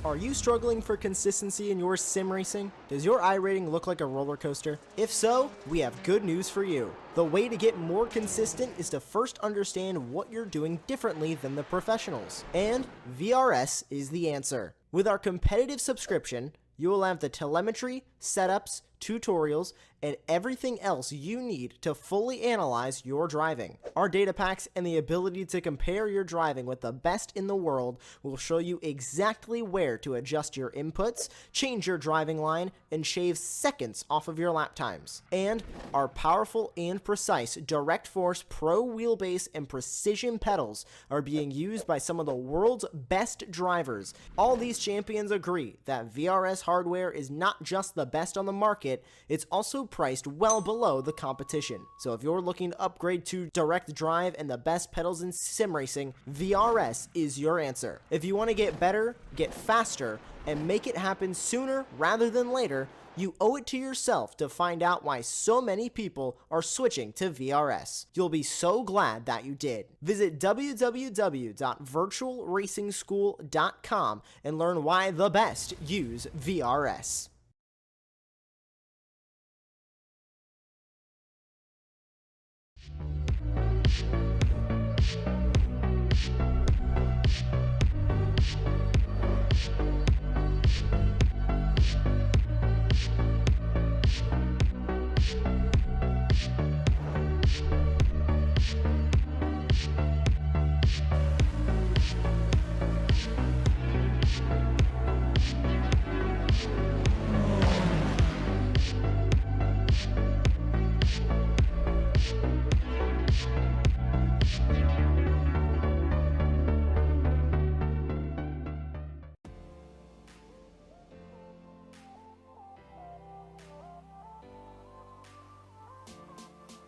Are you struggling for consistency in your sim racing? Does your iRating look like a roller coaster? If so, we have good news for you. The way to get more consistent is to first understand what you're doing differently than the professionals. And VRS is the answer. With our competitive subscription, you will have the telemetry, setups, tutorials, and everything else you need to fully analyze your driving. Our data packs and the ability to compare your driving with the best in the world will show you exactly where to adjust your inputs, change your driving line, and shave seconds off of your lap times. And our powerful and precise Direct Force Pro wheelbase and precision pedals are being used by some of the world's best drivers. All these champions agree that VRS hardware is not just the best on the market, it's also priced well below the competition. So if you're looking to upgrade to direct drive and the best pedals in sim racing, VRS is your answer. If you want to get better, get faster, and make it happen sooner rather than later, you owe it to yourself to find out why so many people are switching to VRS. You'll be so glad that you did. Visit www.virtualracingschool.com and learn why the best use VRS.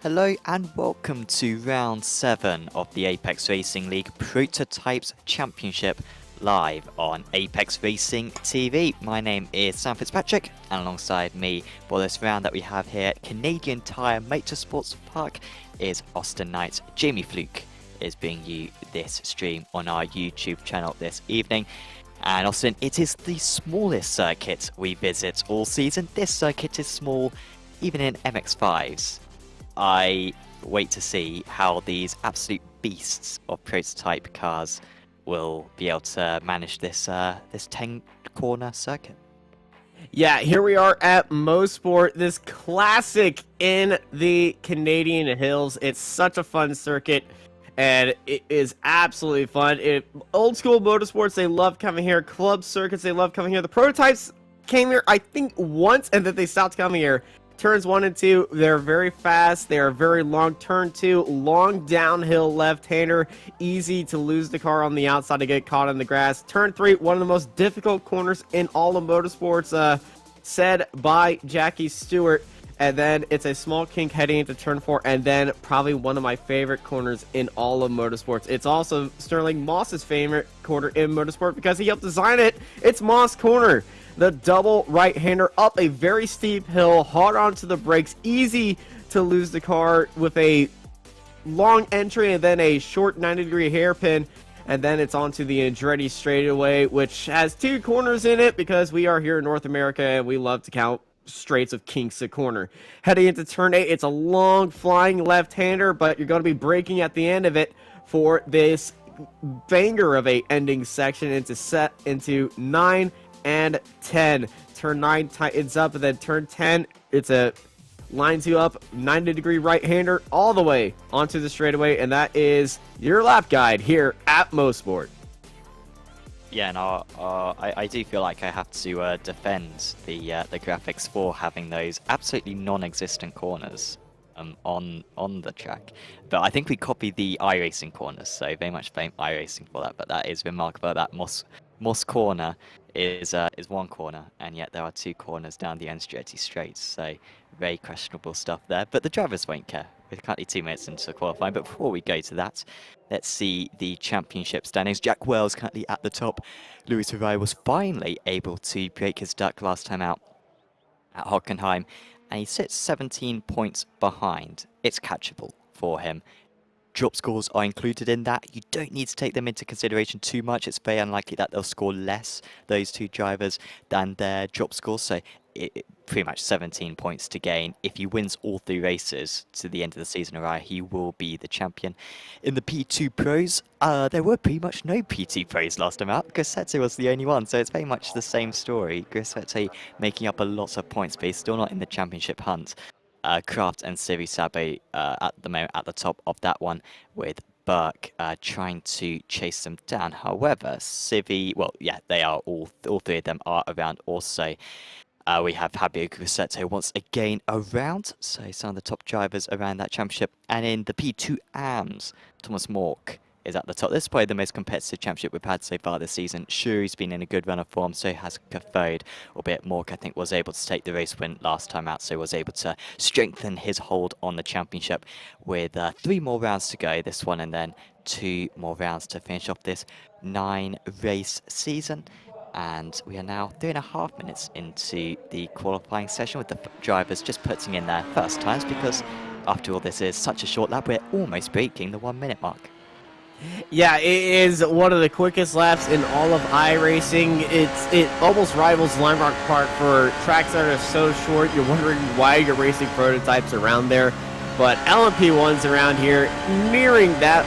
Hello and welcome to round 7 of the Apex Racing League Prototypes Championship live on Apex Racing TV. My name is Sam Fitzpatrick, and alongside me for this round that we have here at Canadian Tire Motorsports Park is Austin Knight. Jamie Fluke is bringing you this stream on our YouTube channel this evening. And Austin, it is the smallest circuit we visit all season. This circuit is small even in MX-5s. I wait to see how these absolute beasts of prototype cars will be able to manage this 10-corner circuit. Yeah, here we are at Mosport, this classic in the Canadian hills. It's such a fun circuit, and it is absolutely fun. Old school motorsports, they love coming here. Club circuits, they love coming here. The prototypes came here, I think, once, and then they stopped coming here. Turns 1 and 2, they're very fast, they are very long. Turn 2, long downhill left-hander, easy to lose the car on the outside to get caught in the grass. Turn 3, one of the most difficult corners in all of motorsports, said by Jackie Stewart. And then it's a small kink heading into turn 4, and then probably one of my favorite corners in all of motorsports. It's also Sterling Moss's favorite corner in motorsport because he helped design it. It's Moss Corner. The double right-hander up a very steep hill, hard onto the brakes, easy to lose the car with a long entry and then a short 90-degree hairpin, and then it's onto the Andretti straightaway, which has 2 corners in it because we are here in North America and we love to count straights of kinks a corner. Heading into turn 8, it's a long flying left-hander, but you're going to be braking at the end of it for this banger of a ending section into 9 and 10. Turn 9 tightens up, and then turn 10, it's a lines you up 90-degree right-hander all the way onto the straightaway, and that is your lap guide here at Mosport. Yeah, no, I do feel like I have to defend the graphics for having those absolutely non-existent corners on the track. But I think we copied the iRacing corners, so very much blame iRacing for that. But that is remarkable. That Moss corner is 1 corner, and yet there are 2 corners down the Andretti straight. So very questionable stuff there. But the drivers won't care. We're currently 2 minutes into qualifying. But before we go to that, let's see the championship standings. Jack Wells currently at the top. Luis Ferrari was finally able to break his duck last time out at Hockenheim, and he sits 17 points behind. It's catchable for him. drop scores are included in that. You don't need to take them into consideration too much. It's very unlikely that they'll score less, those two drivers, than their drop scores. So pretty much 17 points to gain. If he wins all 3 races to the end of the season, Araya, he will be the champion. In the P2 Pros, there were pretty much no P2 Pros last time out. Grossetti was the only one, so it's very much the same story. Grossetti making up a lot of points, but he's still not in the championship hunt. Kraft and Civi Sabe at the moment at the top of that one, with Burke trying to chase them down. However, Civi, well, yeah, they are all 3 of them are around also. We have Fabio Grosseto once again around, so some of the top drivers around that championship. And in the P2 AMS, Thomas Mork is at the top. This is probably the most competitive championship we've had so far this season. Shuri's been in a good run of form, so has Cathode, albeit Mork, I think, was able to take the race win last time out, so was able to strengthen his hold on the championship with 3 more rounds to go, this one, and then 2 more rounds to finish off this 9-race season. And we are now 3.5 minutes into the qualifying session, with the drivers just putting in their first times, because after all, this is such a short lap, we're almost breaking the 1-minute mark. Yeah, it is one of the quickest laps in all of iRacing. It almost rivals Limerock Park for tracks that are so short. You're wondering why you're racing prototypes around there. But LMP1's around here, nearing that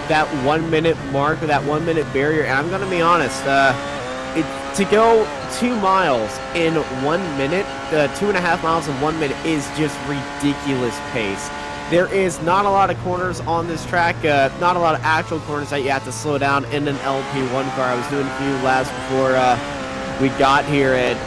1-minute mark, or that 1-minute barrier. And I'm going to be honest, to go 2 miles in 1 minute, 2.5 miles in 1 minute is just ridiculous pace. There is not a lot of corners on this track, not a lot of actual corners that you have to slow down in an LP1 car. I was doing a few laps before we got here, and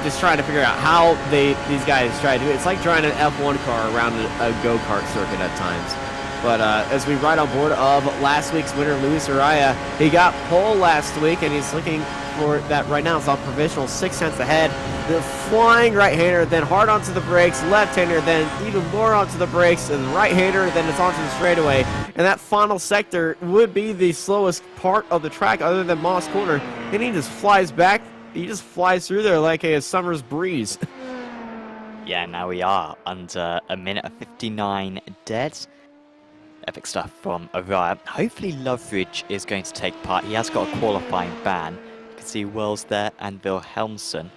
just trying to figure out how these guys try to do it. It's like driving an F1 car around a go-kart circuit at times. But as we ride on board of last week's winner, Luis Araya, he got pole last week, and he's looking for that right now. It's on provisional, 6 tenths ahead. The flying right-hander, then hard onto the brakes, left-hander, then even more onto the brakes, and right-hander, then it's onto the straightaway. And that final sector would be the slowest part of the track other than Moss Corner. And he just flies back. He just flies through there like a summer's breeze. Yeah, now we are under 1 minute of 59 dead. Epic stuff from Araya. Hopefully Loveridge is going to take part. He has got a qualifying ban. You can see Wells there and Wilhelmsen.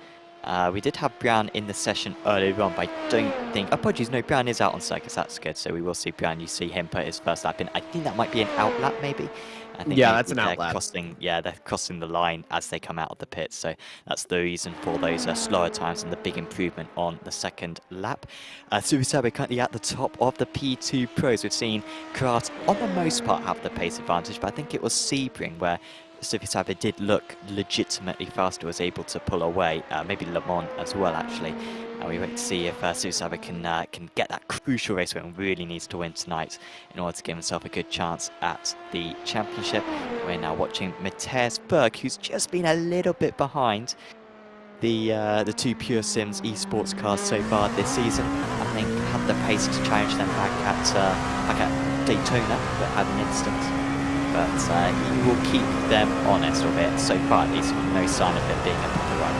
We did have Brown in the session earlier on, but I don't think... Apologies, no, Brown is out on circuits. That's good. So we will see Brown. You see him put his first lap in. I think that might be an out lap, maybe. I think yeah, that's an out lap. They're crossing the line as they come out of the pit. So that's the reason for those slower times and the big improvement on the second lap. Subisabe currently at the top of the P2 Pros. We've seen Krat, on the most part, have the pace advantage, but I think it was Sebring where Subisabe did look legitimately faster, was able to pull away. Maybe Le Mans as well, actually. We wait to see if Subisabe can get that crucial race win. Really needs to win tonight in order to give himself a good chance at the championship. We're now watching Matthias Berg, who's just been a little bit behind the 2 Pure Sims esports cars so far this season. I think had the pace to challenge them back at Daytona, but had an instance. But he will keep them honest, albeit so far at least no sign of it being a proper run.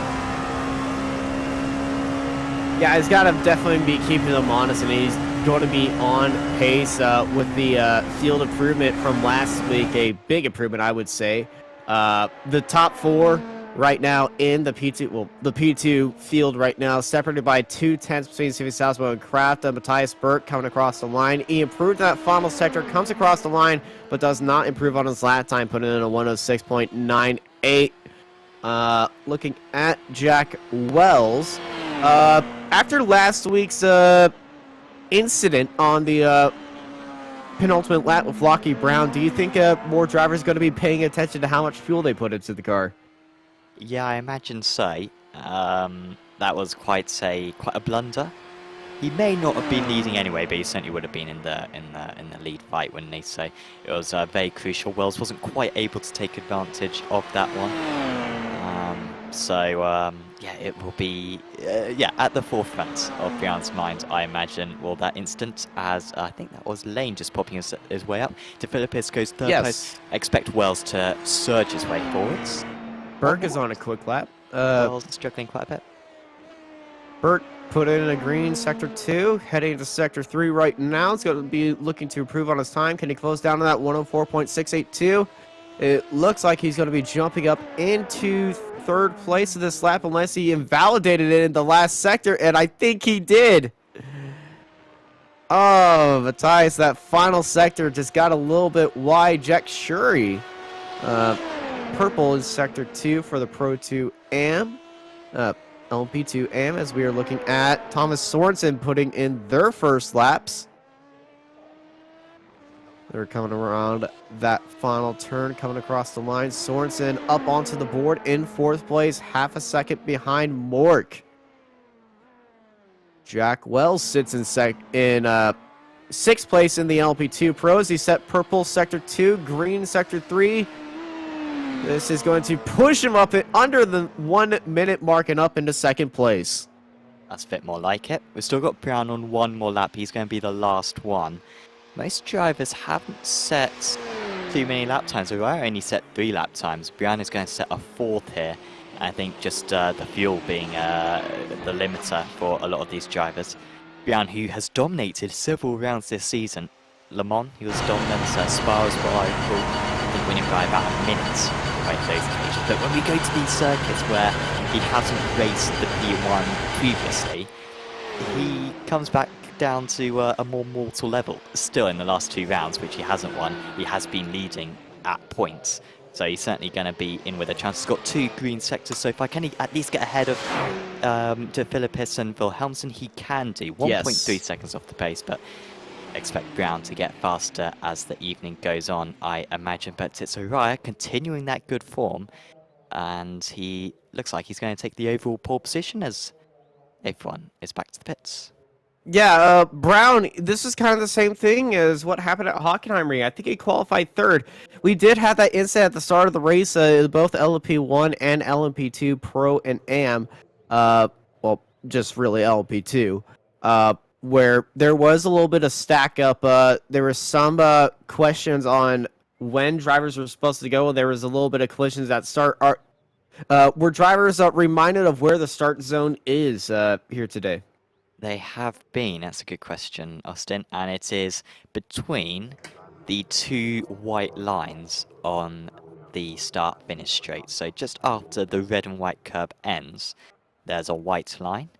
Yeah, he's got to definitely be keeping them honest, and he's going to be on pace with the field improvement from last week. A big improvement, I would say. The top 4 right now in the P2, well, the P2 field right now, separated by 2 tenths between Stevie Salzburg and Kraft. Matthias Burke coming across the line. He improved that final sector, comes across the line, but does not improve on his lap time, putting in a 106.98. Looking at Jack Wells. After last week's incident on the penultimate lap with Lockie Brown, do you think more drivers are going to be paying attention to how much fuel they put into the car? Yeah, I imagine so. That was quite a blunder. He may not have been leading anyway, but he certainly would have been in the lead fight, wouldn't he? So it was very crucial. Wells wasn't quite able to take advantage of that one. Yeah, it will be at the forefront of Brown's mind, I imagine. Well, that instant, as I think that was Lane just popping his way up to Filippisco's third place. Expect Wells to surge his way forwards. Burke is on a quick lap. Wells struggling quite a bit. Burt put in a green sector 2, heading into sector 3 right now. It's going to be looking to improve on his time. Can he close down to that 104.682? It looks like he's going to be jumping up into third place of this lap unless he invalidated it in the last sector, and I think he did. Oh, Matthias, that final sector just got a little bit wide. Jack Shuri, purple in sector 2 for the Pro 2 AM. LP2 AM, as we are looking at Thomas Sorensen putting in their first laps. They're coming around that final turn, coming across the line. Sorensen up onto the board in 4th place, half a second behind Mork. Jack Wells sits in 6th place in the LP2 Pros. He set purple sector 2, green sector 3. This is going to push him up under the 1 minute mark and up into 2nd place. That's a bit more like it. We've still got Brown on one more lap. He's going to be the last one. Most drivers haven't set too many lap times. I only set 3 lap times. Brown is going to set a 4th here. I think just the fuel being the limiter for a lot of these drivers. Brown, who has dominated several rounds this season. Le Mans, he was dominant. Spa as well, I think winning by about a minute by those occasions. But when we go to these circuits where he hasn't raced the P1 previously, he comes back down to a more mortal level. Still in the last 2 rounds, which he hasn't won, he has been leading at points. So he's certainly going to be in with a chance. He's got 2 green sectors so far. Can he at least get ahead of De Philippis and Wilhelmsen? He can do. 1.3 seconds off the pace, but expect Brown to get faster as the evening goes on, I imagine. But Titsaraya continuing that good form, and he looks like he's going to take the overall pole position as everyone is back to the pits. Yeah, Brown, this is kind of the same thing as what happened at Hockenheimring. I think he qualified 3rd. We did have that incident at the start of the race, both LMP1 and LMP2 Pro and AM, well, just really LMP2, where there was a little bit of stack up. There were some questions on when drivers were supposed to go, and there was a little bit of collisions at start. Were drivers reminded of where the start zone is here today? They have been. That's a good question, Austin. And it is between the 2 white lines on the start-finish straight. So just after the red and white curb ends, there's a white line.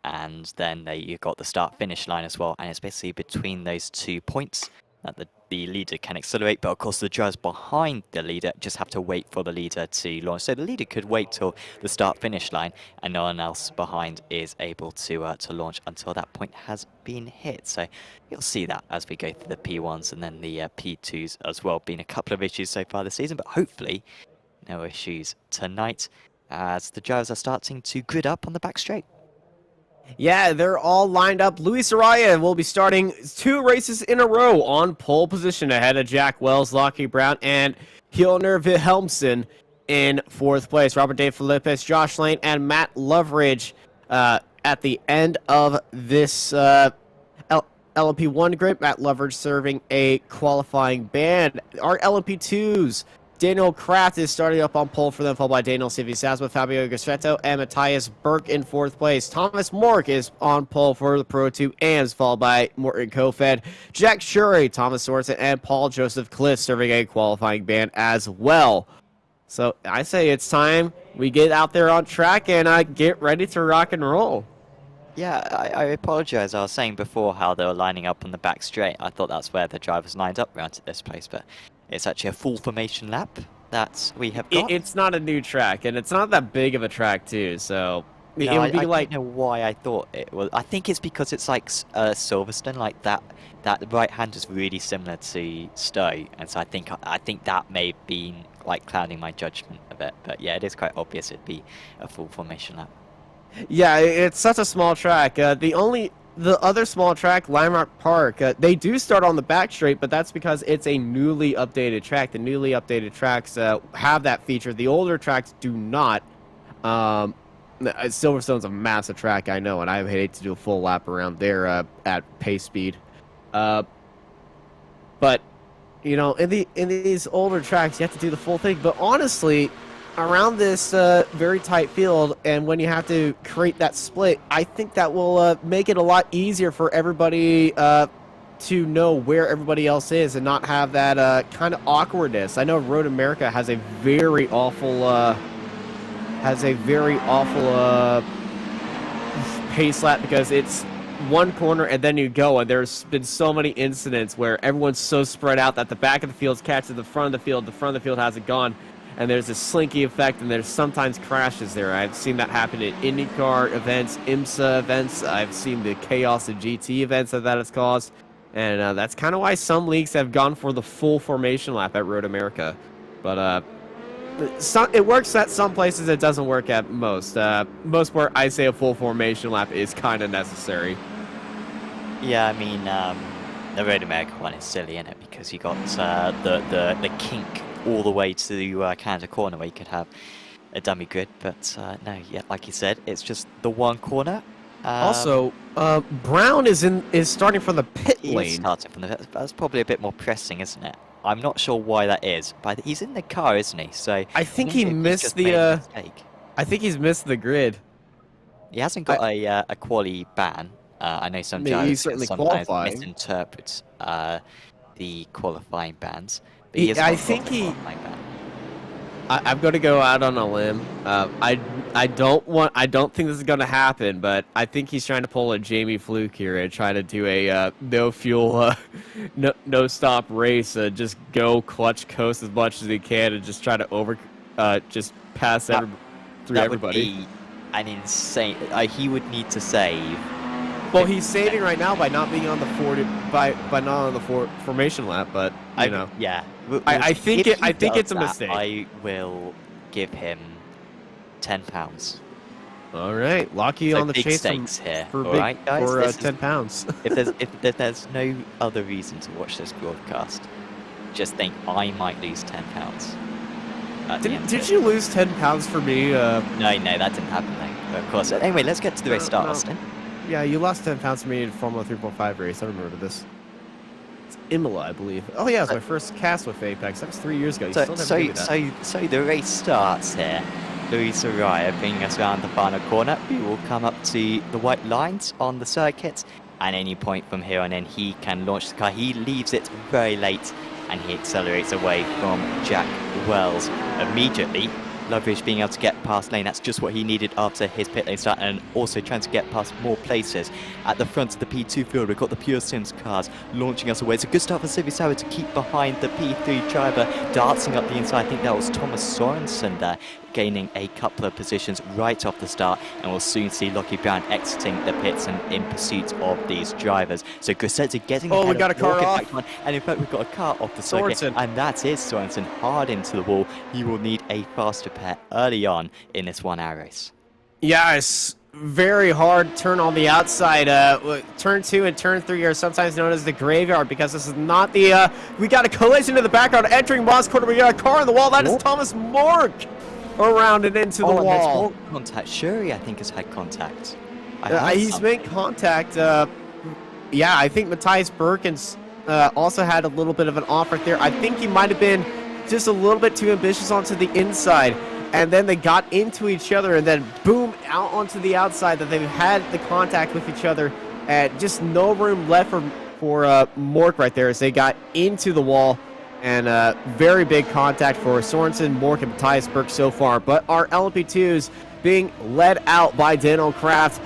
And then you've got the start-finish line as well. And it's basically between those 2 points that the leader can accelerate. But of course, the drivers behind the leader just have to wait for the leader to launch. So the leader could wait till the start-finish line, and no one else behind is able to launch until that point has been hit. So you'll see that as we go through the P1s and then the P2s as well. Been a couple of issues so far this season, but hopefully no issues tonight as the drivers are starting to grid up on the back straight. Yeah, they're all lined up. Luis Araya will be starting 2 races in a row on pole position ahead of Jack Wells, Lockie Brown, and Hilner Wilhelmsen in 4th place. Robert De Philippis, Josh Lane, and Matt Loveridge at the end of this LMP1 grid. Matt Loveridge serving a qualifying ban. Our LMP2s, Daniel Kraft is starting up on pole for them, followed by Daniel Civisasma, Fabio Gastretto, and Matthias Burke in 4th place. Thomas Mork is on pole for the Pro 2 AMs, followed by Morton Kofed, Jack Shuri, Thomas Sorensen, and Paul Joseph Cliff serving a qualifying ban as well. So I say it's time we get out there on track and get ready to rock and roll. Yeah, I apologize. I was saying before how they were lining up on the back straight. I thought that's where the drivers lined up around at this place, but it's actually a full formation lap that we have got. It's not a new track, and it's not that big of a track, too, so no, it would be I don't know why I thought it was. I think it's because it's like Silverstone, like that right hand is really similar to Stowe, and so I think that may have been like clouding my judgment a bit. But yeah, it is quite obvious it'd be a full formation lap. Yeah, it's such a small track. The other small track, Limerock Park, they do start on the back straight, but that's because it's a newly updated track. The newly updated tracks have that feature. The older tracks do not. Silverstone's a massive track, I know, and I hate to do a full lap around there at pace speed. But you know, in these older tracks, you have to do the full thing. But honestly, around this very tight field, and when you have to create that split, I think that will make it a lot easier for everybody to know where everybody else is and not have that kind of awkwardness. I know Road America has a very awful pace lap because it's one corner and then you go, and there's been so many incidents where everyone's so spread out that the back of the field's catching the front of the field hasn't gone, and there's a slinky effect, and there's sometimes crashes there. I've seen that happen at IndyCar events, IMSA events. I've seen the chaos of GT events that has caused, and that's kind of why some leagues have gone for the full formation lap at Road America. But it works at some places, it doesn't work at most. Most I say a full formation lap is kind of necessary. Yeah, I mean, the Road America one is silly, isn't it? Because you got the kink all the way to the Canada corner where you could have a dummy grid, but no, yeah, like you said, it's just the one corner. Also, Brown is starting from the pit lane. He's starting from the. That's probably a bit more pressing, isn't it? I'm not sure why that is, but he's in the car, isn't he? So I think he missed the. I think he's missed the grid. He hasn't got a quali ban. I know some drivers sometimes misinterpret the qualifying bans. But I think I'm going to go out on a limb. I don't think this is going to happen, but I think he's trying to pull a Jamie Fluke here and try to do a no fuel, no stop race. Just go clutch coast as much as he can and just try to just pass through everybody. Would be an insane. He would need to save. Well, he's saving right now by not being on the formation lap, but you know. Yeah. I think it's a mistake. I will give him £10. All right, Lockie on the chase here. For all right, guys, for £10. if there's no other reason to watch this broadcast, just think I might lose £10. Did you lose £10 for me? No, that didn't happen though. Of course. Anyway, let's get to the race start, Austin. Yeah, you lost £10 for me in Formula 3.5 race. I remember this. It's Imola, I believe. Oh yeah, it was my first cast with Apex. That was 3 years ago. So the race starts here. Luis Araya bringing us around the final corner. We will come up to the white lines on the circuit, and any point from here on in, he can launch the car. He leaves it very late, and he accelerates away from Jack Wells immediately. Loveridge being able to get past lane, that's just what he needed after his pit lane start, and also trying to get past more places. At the front of the P2 field, we've got the Pure Sims cars launching us away. It's a good start for Civisawa to keep behind the P3 driver, dancing up the inside. I think that was Thomas Sorensen there, gaining a couple of positions right off the start, and we'll soon see Lockie Brown exiting the pits and in pursuit of these drivers. So Grossetti getting ahead we got a car off. And in fact we've got a car off the circuit, and that is Sorensen hard into the wall. He will need a fast repair early on in this 1 hour race. Yeah, it's very hard turn on the outside. Turn 2 and turn 3 are sometimes known as the graveyard because this is not the we got a collision in the background entering Mosport. We got a car on the wall. That is Thomas Mork around and into the wall. And contact. Shuri, I think, has had contact. He's made contact. Yeah, I think Matthias Birkins also had a little bit of an off right there. I think he might have been just a little bit too ambitious onto the inside, and then they got into each other, and then boom, out onto the outside that they've had the contact with each other, and just no room left for Mork right there as they got into the wall. And very big contact for Sorensen, Mork, and Matthias Burke so far. But our LMP2s being led out by Daniel Kraft,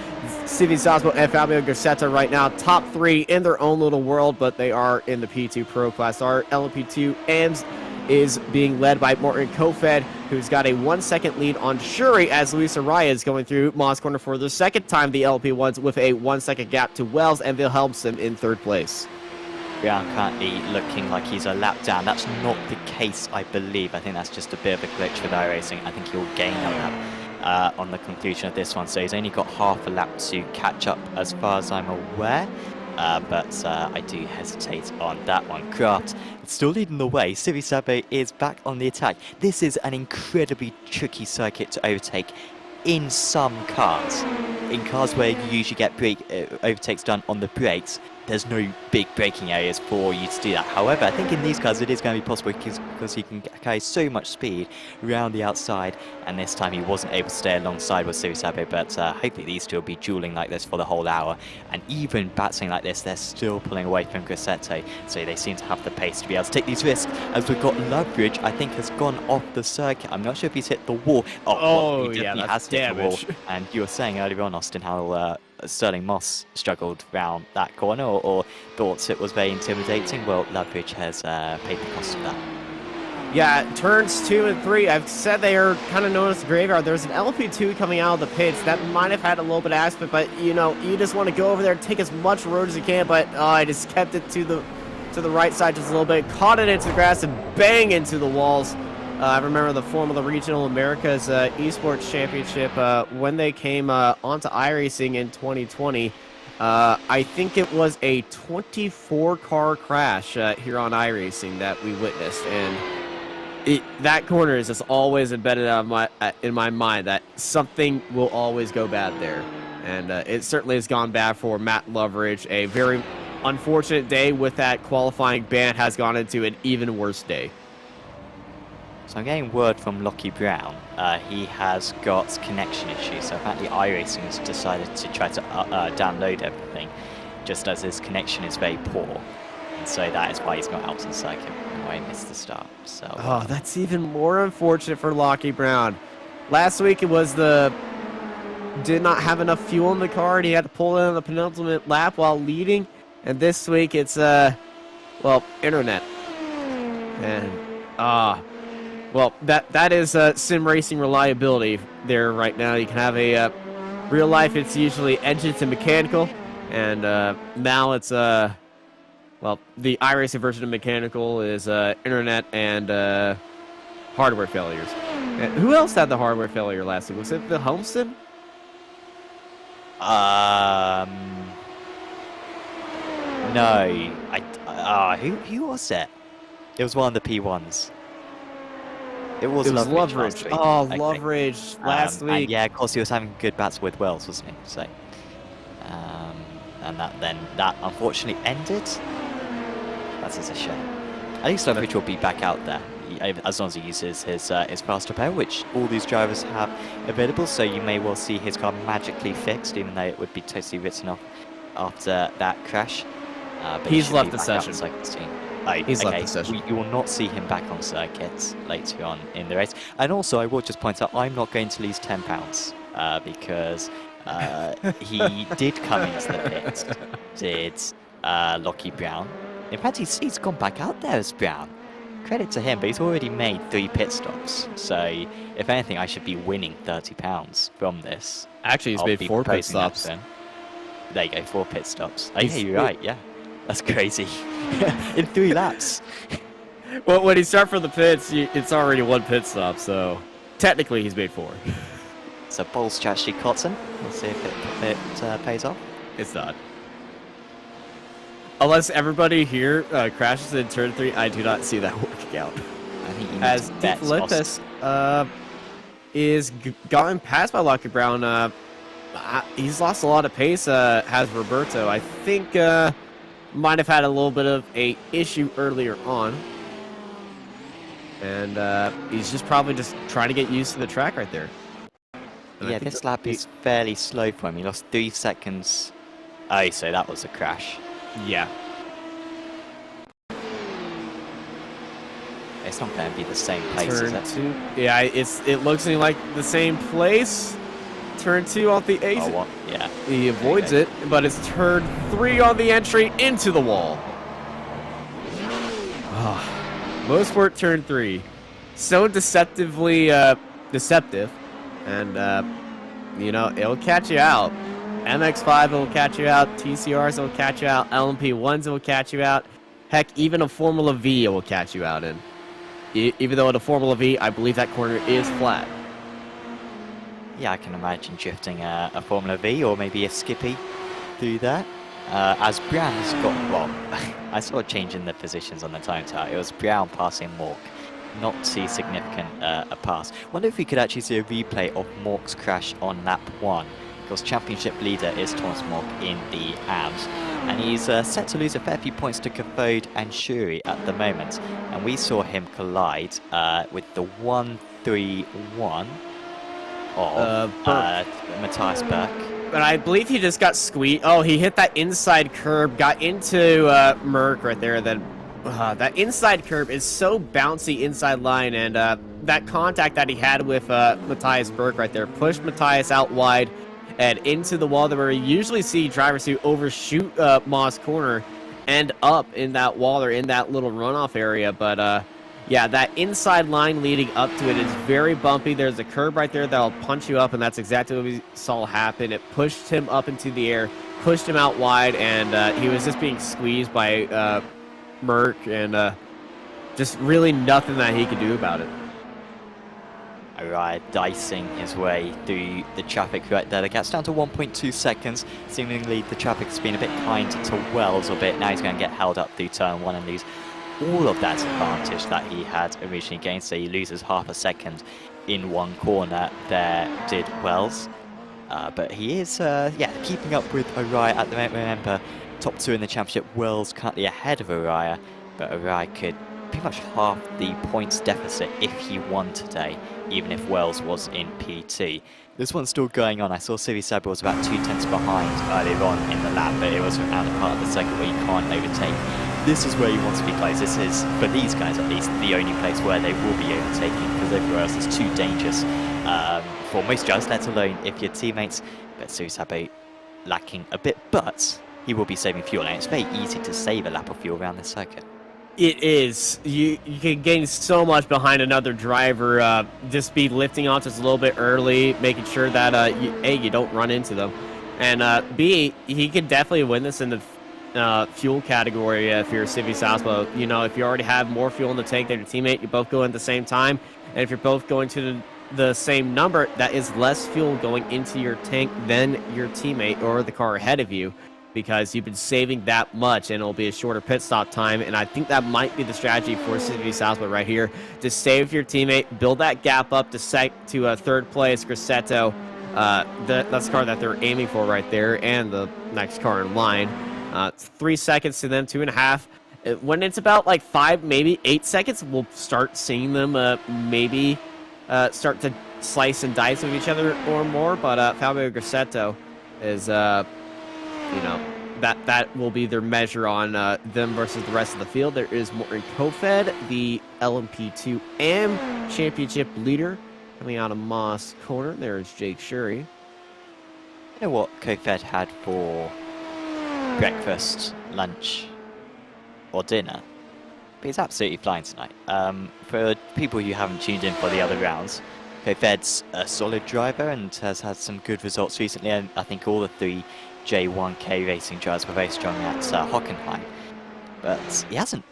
Sivi Sasbo, and Fabio Grossetti right now. Top 3 in their own little world, but they are in the P2 Pro class. Our LMP2 AMS is being led by Morten Kofed, who's got a 1 second lead on Shuri as Luis Araya is going through Moss Corner for the second time, the LP1s, with a 1 second gap to Wells and Wilhelmsen in 3rd place. Brown currently looking like he's a lap down. That's not the case, I believe. I think that's just a bit of a glitch with iRacing. I think he'll gain a lap on the conclusion of this one. So he's only got half a lap to catch up as far as I'm aware. But I do hesitate on that one. Kraft still leading the way. Civisabe is back on the attack. This is an incredibly tricky circuit to overtake in some cars. In cars where you usually get overtakes done on the brakes, there's no big braking areas for you to do that. However, I think in these cars it is going to be possible because he can carry so much speed around the outside, and this time he wasn't able to stay alongside with Sirius Abe, but hopefully these two will be dueling like this for the whole hour, and even battling like this, they're still pulling away from Grosseto, so they seem to have the pace to be able to take these risks, as we've got Loveridge, I think, has gone off the circuit. I'm not sure if he's hit the wall. Oh, well, he yeah, definitely that's has hit the wall, damage. and you were saying earlier on, Austin, how Sterling Moss struggled round that corner or thought it was very intimidating. Well, Loveridge has paid the cost of that. Yeah, turns 2 and 3, I've said they are kind of known as the graveyard. There's an LP2 coming out of the pits that might have had a little bit of aspect, but you know, you just want to go over there and take as much road as you can, but I just kept it to the right side just a little bit, caught it into the grass and bang into the walls. I remember the Formula Regional Americas Esports Championship when they came onto iRacing in 2020. I think it was a 24-car crash here on iRacing that we witnessed, and that corner is just always embedded in my mind that something will always go bad there. And it certainly has gone bad for Matt Loveridge. A very unfortunate day with that qualifying ban has gone into an even worse day. So I'm getting word from Lockie Brown. He has got connection issues, so apparently iRacing has decided to try to download everything, just as his connection is very poor. And so that is why he's not out on circuit, and why he missed the start. So, oh, that's even more unfortunate for Lockie Brown. Last week it was did not have enough fuel in the car, and he had to pull in on the penultimate lap while leading. And this week it's, well, internet. And, well, that is sim racing reliability there right now. You can have a real life, it's usually engine to mechanical, and now it's well, the iRacing version of mechanical is internet and hardware failures. And who else had the hardware failure last week? Was it the Homestead? No, who was it? It was one of the P1s. It was Loveridge last week, Oh, Loveridge last week. And yeah, of course he was having good bats with Wells, wasn't he? So, and that unfortunately ended. That's a shame. At least Loveridge will be back out there as long as he uses his faster pair, which all these drivers have available. So you may well see his car magically fixed, even though it would be totally written off after that crash. But he's left the session. He's left the session. You will not see him back on circuit later on in the race. And also, I will just point out, I'm not going to lose £10 because he did come into the pit, did Lockie Brown. In fact, he's gone back out there as Brown. Credit to him, but he's already made 3 pit stops. So, if anything, I should be winning £30 from this. Actually, he's made 4 pit stops. There you go, 4 pit stops. Oh, yeah, you're right, yeah. That's crazy. In 3 laps. Well, when you start from the pits, it's already 1 pit stop, so technically he's made 4. It's a bold strategy, Cotton. We'll see if it pays off. It's not. Unless everybody here crashes in turn 3, I do not see that working out. I think you as Lopez is gotten past by Lockie Brown. He's lost a lot of pace, has Roberto. I think might have had a little bit of a issue earlier on. And he's just probably just trying to get used to the track right there. And yeah, this lap is fairly slow for him. He lost 3 seconds. Oh, so that was a crash. Yeah. It's not going to be the same place, Turn is it? 2. Yeah, it looks like the same place. Turn 2 off the exit. Oh, what? Yeah. He avoids it, but it's turn 3 on the entry into the wall. Mosport turn 3. So deceptively deceptive. And, you know, it'll catch you out. MX-5 will catch you out. TCRs will catch you out. LMP1s will catch you out. Heck, even a Formula V will catch you out in. Even though in a Formula V, I believe that corner is flat. Yeah, I can imagine drifting a Formula V or maybe a Skippy through that. As Brown has got, well, I saw a change in the positions on the time tower. It was Brown passing Mork. Not too significant a pass. Wonder if we could actually see a replay of Mork's crash on lap 1 Of course, championship leader is Thomas Mock in the ABS, and he's set to lose a fair few points to Kafode and Shuri at the moment. And we saw him collide with the 1-3-1 of Matthias Berg. But I believe he just got squeezed. Oh, he hit that inside curb, got into Merc right there. Then that inside curb is so bouncy inside line, and that contact that he had with Matthias Berg right there pushed Matthias out wide and into the wall, where we usually see drivers who overshoot Moss corner end up in that wall or in that little runoff area. But yeah, that inside line leading up to it is very bumpy. There's a curb right there that'll punch you up, and that's exactly what we saw happen. It pushed him up into the air, pushed him out wide, and he was just being squeezed by Merc, and just really nothing that he could do about it. Araya dicing his way through the traffic right there. The gap's down to 1.2 seconds. Seemingly the traffic's been a bit kind to Wells a bit. Now he's going to get held up through turn 1 and lose all of that advantage that he had originally gained. So he loses half a second in one corner there, did Wells. But he is, yeah, keeping up with Araya at the moment. Remember, top 2 in the championship. Wells currently ahead of Araya, but Araya could pretty much half the points deficit if he won today, even if Wells was in P2. This one's still going on. I saw Civi Sabre was about 2/10 behind earlier on in the lap, but it was around a part of the circuit where you can't overtake. This is where you want to be close. This is, for these guys at least, the only place where they will be overtaking, because everywhere else is too dangerous for most drivers, let alone if your teammates. But Civi Sabre lacking a bit, but he will be saving fuel, and it's very easy to save a lap of fuel around this circuit. It is. You can gain so much behind another driver. Just be lifting off just a little bit early, making sure that A, you don't run into them, and B, he can definitely win this in the fuel category if you're Civi Sabre. You know, if you already have more fuel in the tank than your teammate, you both go in at the same time, and if you're both going to the same number, that is less fuel going into your tank than your teammate or the car ahead of you, because you've been saving that much, and it'll be a shorter pit stop time. And I think that might be the strategy for Civi Sabre right here, to save your teammate, build that gap up to third place. Grassetto, that's the car that they're aiming for right there, and the next car in line. 3 seconds to them, 2.5. When it's about like 5, maybe 8 seconds, we'll start seeing them maybe start to slice and dice with each other or more. But Fabio Grassetto is, you know, that will be their measure on them versus the rest of the field. There is Morten Kofed, the LMP2 AM championship leader, coming out of Moss corner. There's Jake Shuri. You know what Kofed had for breakfast, lunch, or dinner? But he's absolutely flying tonight. For people who haven't tuned in for the other rounds, Kofed's a solid driver and has had some good results recently, and I think all the 3 J1K racing drivers were very strong at Hockenheim. But he hasn't,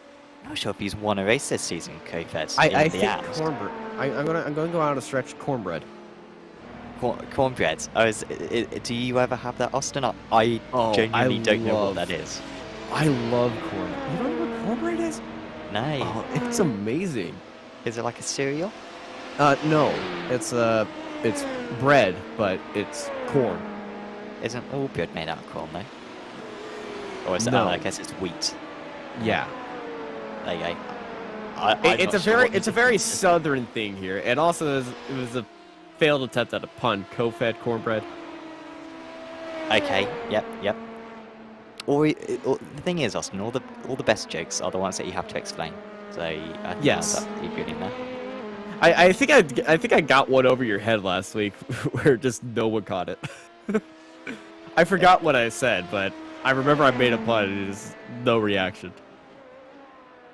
I'm not sure if he's won a race this season, Kofed. I think Cornbread. I'm gonna go out a stretch Cornbread. Cornbread. Oh, do you ever have that, Austin? I genuinely don't know what that is. I love cornbread. You don't know what cornbread is? No. Oh, it's amazing. Is it like a cereal? No. It's bread, but it's corn. Isn't all bread made out of corn, though? Or is it? No. I guess it's wheat. Yeah. There you go. It's a very southern thing here, and also it was a failed attempt at a pun. Co-fed cornbread. Okay. Yep. Or the thing is, Austin, all the best jokes are the ones that you have to explain. So I think that's up to you good in there. I think I got one over your head last week, where just no one caught it. I forgot what I said, but I remember I made a pun and there's no reaction.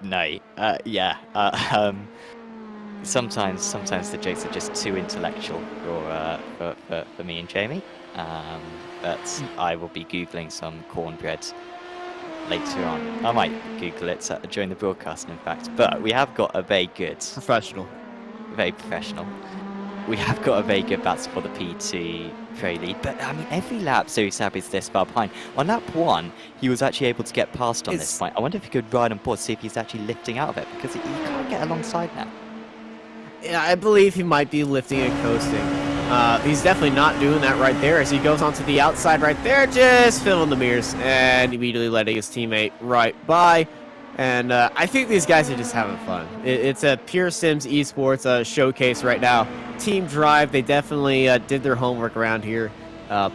No. Yeah. Sometimes the jokes are just too intellectual for me and Jamie. But I will be Googling some cornbread later on. I might Google it during the broadcast, in fact. But we have got a very good... Very professional. We have got a very good battle for the P2 Pro lead. But, I mean, every lap Civi Sabre is this far behind. On lap 1, he was actually able to get past on this point. I wonder if he could ride on board, see if he's actually lifting out of it, because he can't get alongside now. Yeah, I believe he might be lifting and coasting. He's definitely not doing that right there as he goes onto the outside right there, just filling the mirrors and immediately letting his teammate right by. And I think these guys are just having fun. It's a pure Sims Esports showcase right now. Team Drive, they definitely did their homework around here.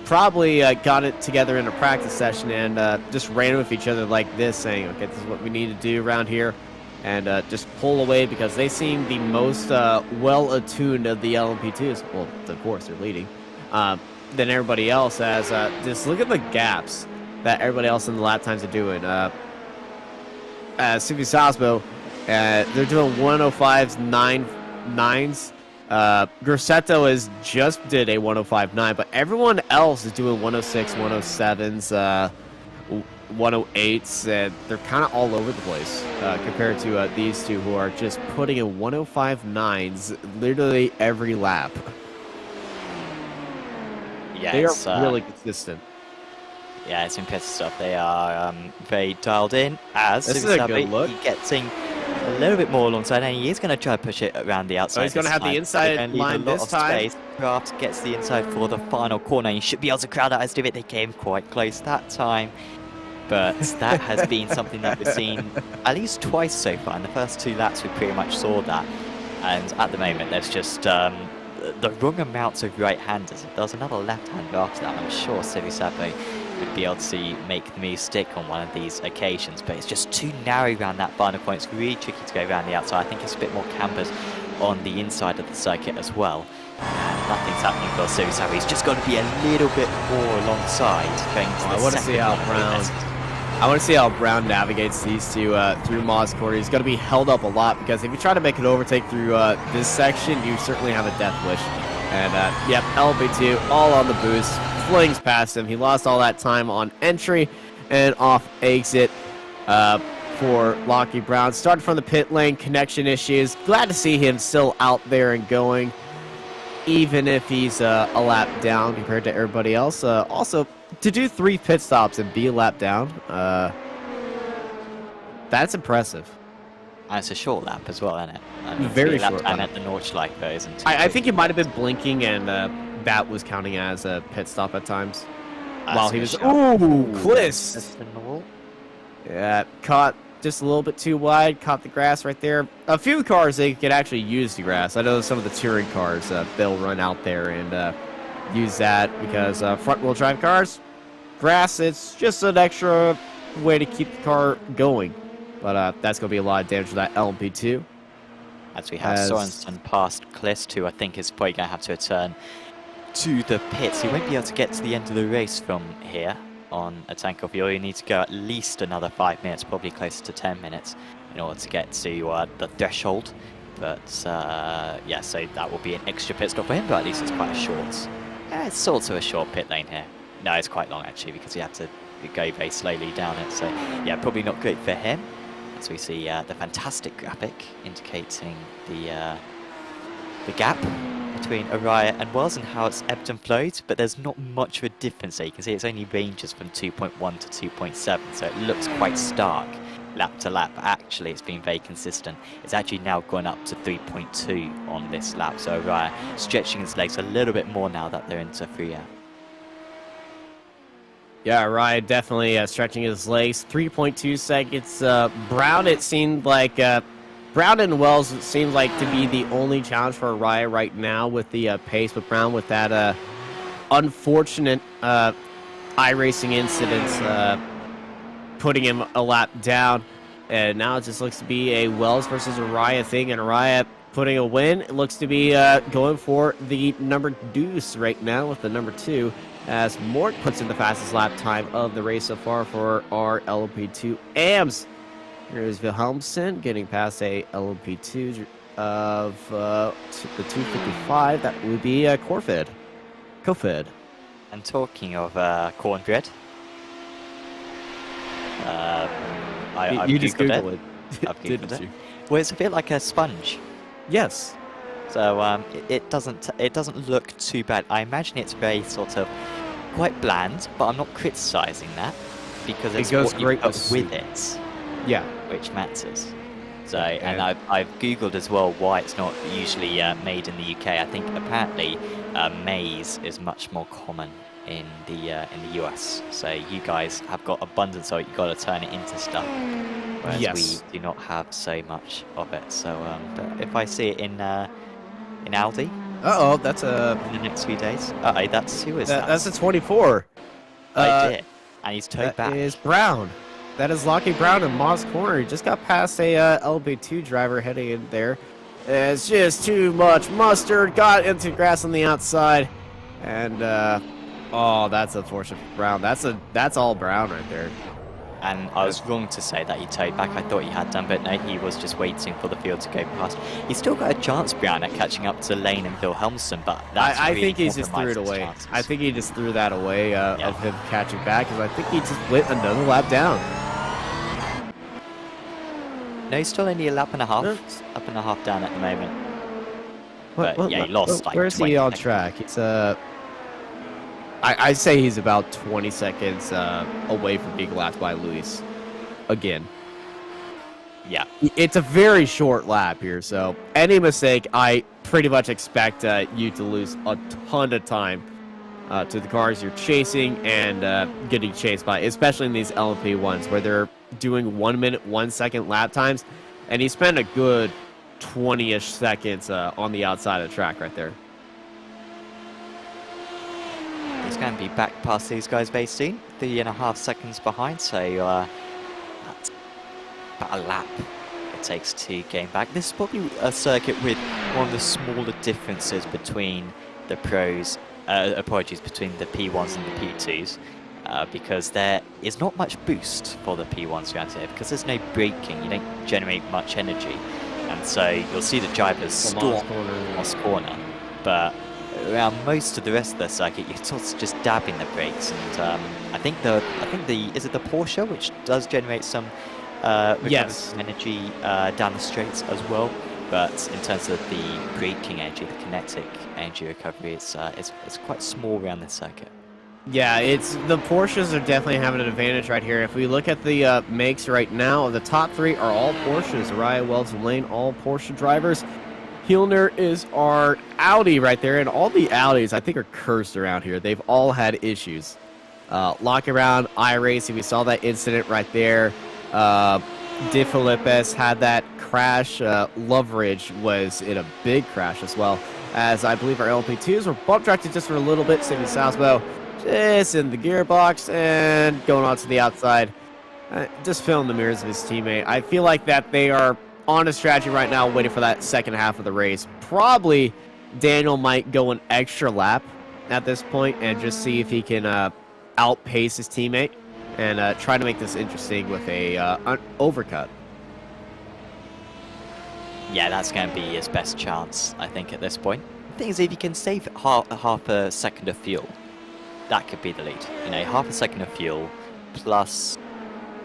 Probably got it together in a practice session and just ran with each other like this, saying, okay, this is what we need to do around here. And just pull away because they seem the most well-attuned of the LMP2s. Well, of course, they're leading. Than everybody else as just look at the gaps that everybody else in the lap times are doing. Suvi Sasbo, they're doing 105s, 9.9s. Grosseto is just did a 105.9, but everyone else is doing 106, 107s, 108s, and they're kind of all over the place compared to these two who are just putting in 105.9s literally every lap. Yeah, they are really consistent. Yeah, it's impressive stuff. They are very dialed in. As this is a good look. He gets in a little bit more alongside, and he is going to try to push it around the outside. So he's going to have the inside line this time. Craft gets the inside for the final corner. He should be able to crowd out as Divitt. They came quite close that time. But that has been something that we've seen at least twice so far. In the first 2 laps, we pretty much saw that. And at the moment, there's just the wrong amounts of right-handers. If there was another left-hander after that, I'm sure Sivisapo would be able to make the move stick on one of these occasions. But it's just too narrow around that final point. It's really tricky to go around the outside. I think it's a bit more campers on the inside of the circuit as well. And nothing's happening for Sivisapo. He's just got to be a little bit more alongside going to the I want to see how Brown navigates these two through Mosport. He's going to be held up a lot because if you try to make an overtake through this section, you certainly have a death wish. And yep, LB2 all on the boost, flings past him. He lost all that time on entry and off exit for Lockie Brown. Started from the pit lane, connection issues. Glad to see him still out there and going, even if he's a lap down compared to everybody else. Also, to do 3 pit stops and be a lap down, that's impressive. And it's a short lap as well, isn't it? Very short lap. At the Nordschleife, though, isn't it? I think he might have been blinking, and that was counting as a pit stop at times. While he was... Ooh, Kliss! Yeah, caught just a little bit too wide, caught the grass right there. A few cars, they could actually use the grass. I know some of the touring cars, they'll run out there and use that because front-wheel drive cars, grass, it's just an extra way to keep the car going. But that's going to be a lot of damage for that LMP2. As we have Sorensen past Kliss, who I think is probably going to have to return to the pits. He won't be able to get to the end of the race from here on a tank of fuel. You need to go at least another 5 minutes, probably closer to 10 minutes, in order to get to the threshold. But yeah, so that will be an extra pit stop for him, but at least it's quite a short. Yeah, it's sort of a short pit lane here. No, it's quite long actually because you have to go very slowly down it. So yeah, probably not great for him. As we see the fantastic graphic indicating the gap between Araya and Wells and how it's ebbed and flowed, but there's not much of a difference there. You can see it's only ranges from 2.1 to 2.7, so it looks quite stark lap to lap. Actually, it's been very consistent. It's actually now gone up to 3.2 on this lap, so Araya stretching his legs a little bit more now that they're into free air. Yeah, Araya definitely stretching his legs. 3.2 seconds. Brown, it seemed like... Brown and Wells, it seems like to be the only challenge for Araya right now with the pace, but Brown with that unfortunate iRacing incident putting him a lap down. And now it just looks to be a Wells versus Araya thing, and Araya putting a win. It looks to be going for the number deuce right now with the number 2. As Mort puts in the fastest lap time of the race so far for our LMP2 AMs. Here's Wilhelmsen getting past a LMP2 of the 255. That would be Corfid. And talking of cornbread, you just Googled it. I've Googled it. Well, it's a bit like a sponge. Yes. So it doesn't look too bad. I imagine it's very sort of quite bland, but I'm not criticizing that because it's goes what great you put with it. Yeah, which matters. So, and I've googled as well why it's not usually made in the UK. I think apparently maize is much more common in the US. So you guys have got abundance of it. You've got to turn it into stuff, whereas Yes. we do not have so much of it. So, but if I see it in Aldi Uh-oh, that's in the next few days, that's who is that? that's a 24. Oh dear, and he's towed That back. is Brown. That is Lockie Brown in Moss Corner. He just got past a LB2 driver heading in there. It's just too much mustard. Got into grass on the outside, and oh, that's unfortunate for Brown. That's all Brown right there. And I was wrong to say that he towed back. I thought he had done, but no, he was just waiting for the field to go past. He's still got a chance, Brown, at catching up to Lane and Wilhelmsen, but that's I really think he just threw it compromised his away. chances. I think he just threw that away of him catching back, because I think he just went another lap down. No, he's still only a lap and a half. No. Up and a half down at the moment. But yeah, he lost like Where's 20 he on seconds. track? It's I'd say he's about 20 seconds away from being lapped by Luis again. Yeah. It's a very short lap here, so any mistake, I pretty much expect you to lose a ton of time to the cars you're chasing and getting chased by, especially in these LMP ones where they're doing 1 minute, 1 second lap times, and he spent a good 20-ish seconds on the outside of the track right there. He's going to be back past these guys very soon. 3.5 seconds behind, so that's about a lap it takes to gain back. This is probably a circuit with one of the smaller differences between the pros, between the P1s and the P2s, because there is not much boost for the P1s around here, because there's no braking, you don't generate much energy, and so you'll see the drivers stop Moss Corner, but around most of the rest of the circuit, you're sort of just dabbing the brakes, and I think the is it the Porsche which does generate some Yes. energy down the straights as well. But in terms of the braking energy, the kinetic energy recovery, it's quite small around this circuit. Yeah, the Porsches are definitely having an advantage right here. If we look at the makes right now, the top three are all Porsches. Araya, Wells, and Lane, all Porsche drivers. Hilner is our Audi right there, and all the Audis, I think, are cursed around here. They've all had issues. Lock around iRacing, we saw that incident right there. De Filippes had that crash. Loveridge was in a big crash as well, as I believe our LP2s were bump tracked just for a little bit. Stephen Southwell just in the gearbox and going on to the outside. Just filling the mirrors of his teammate. I feel like that they are on a strategy right now, waiting for that second half of the race. Probably Daniel might go an extra lap at this point and just see if he can outpace his teammate and try to make this interesting with an overcut. Yeah, that's going to be his best chance, I think, at this point. The thing is, if you can save half a second of fuel, that could be the lead. You know, half a second of fuel plus,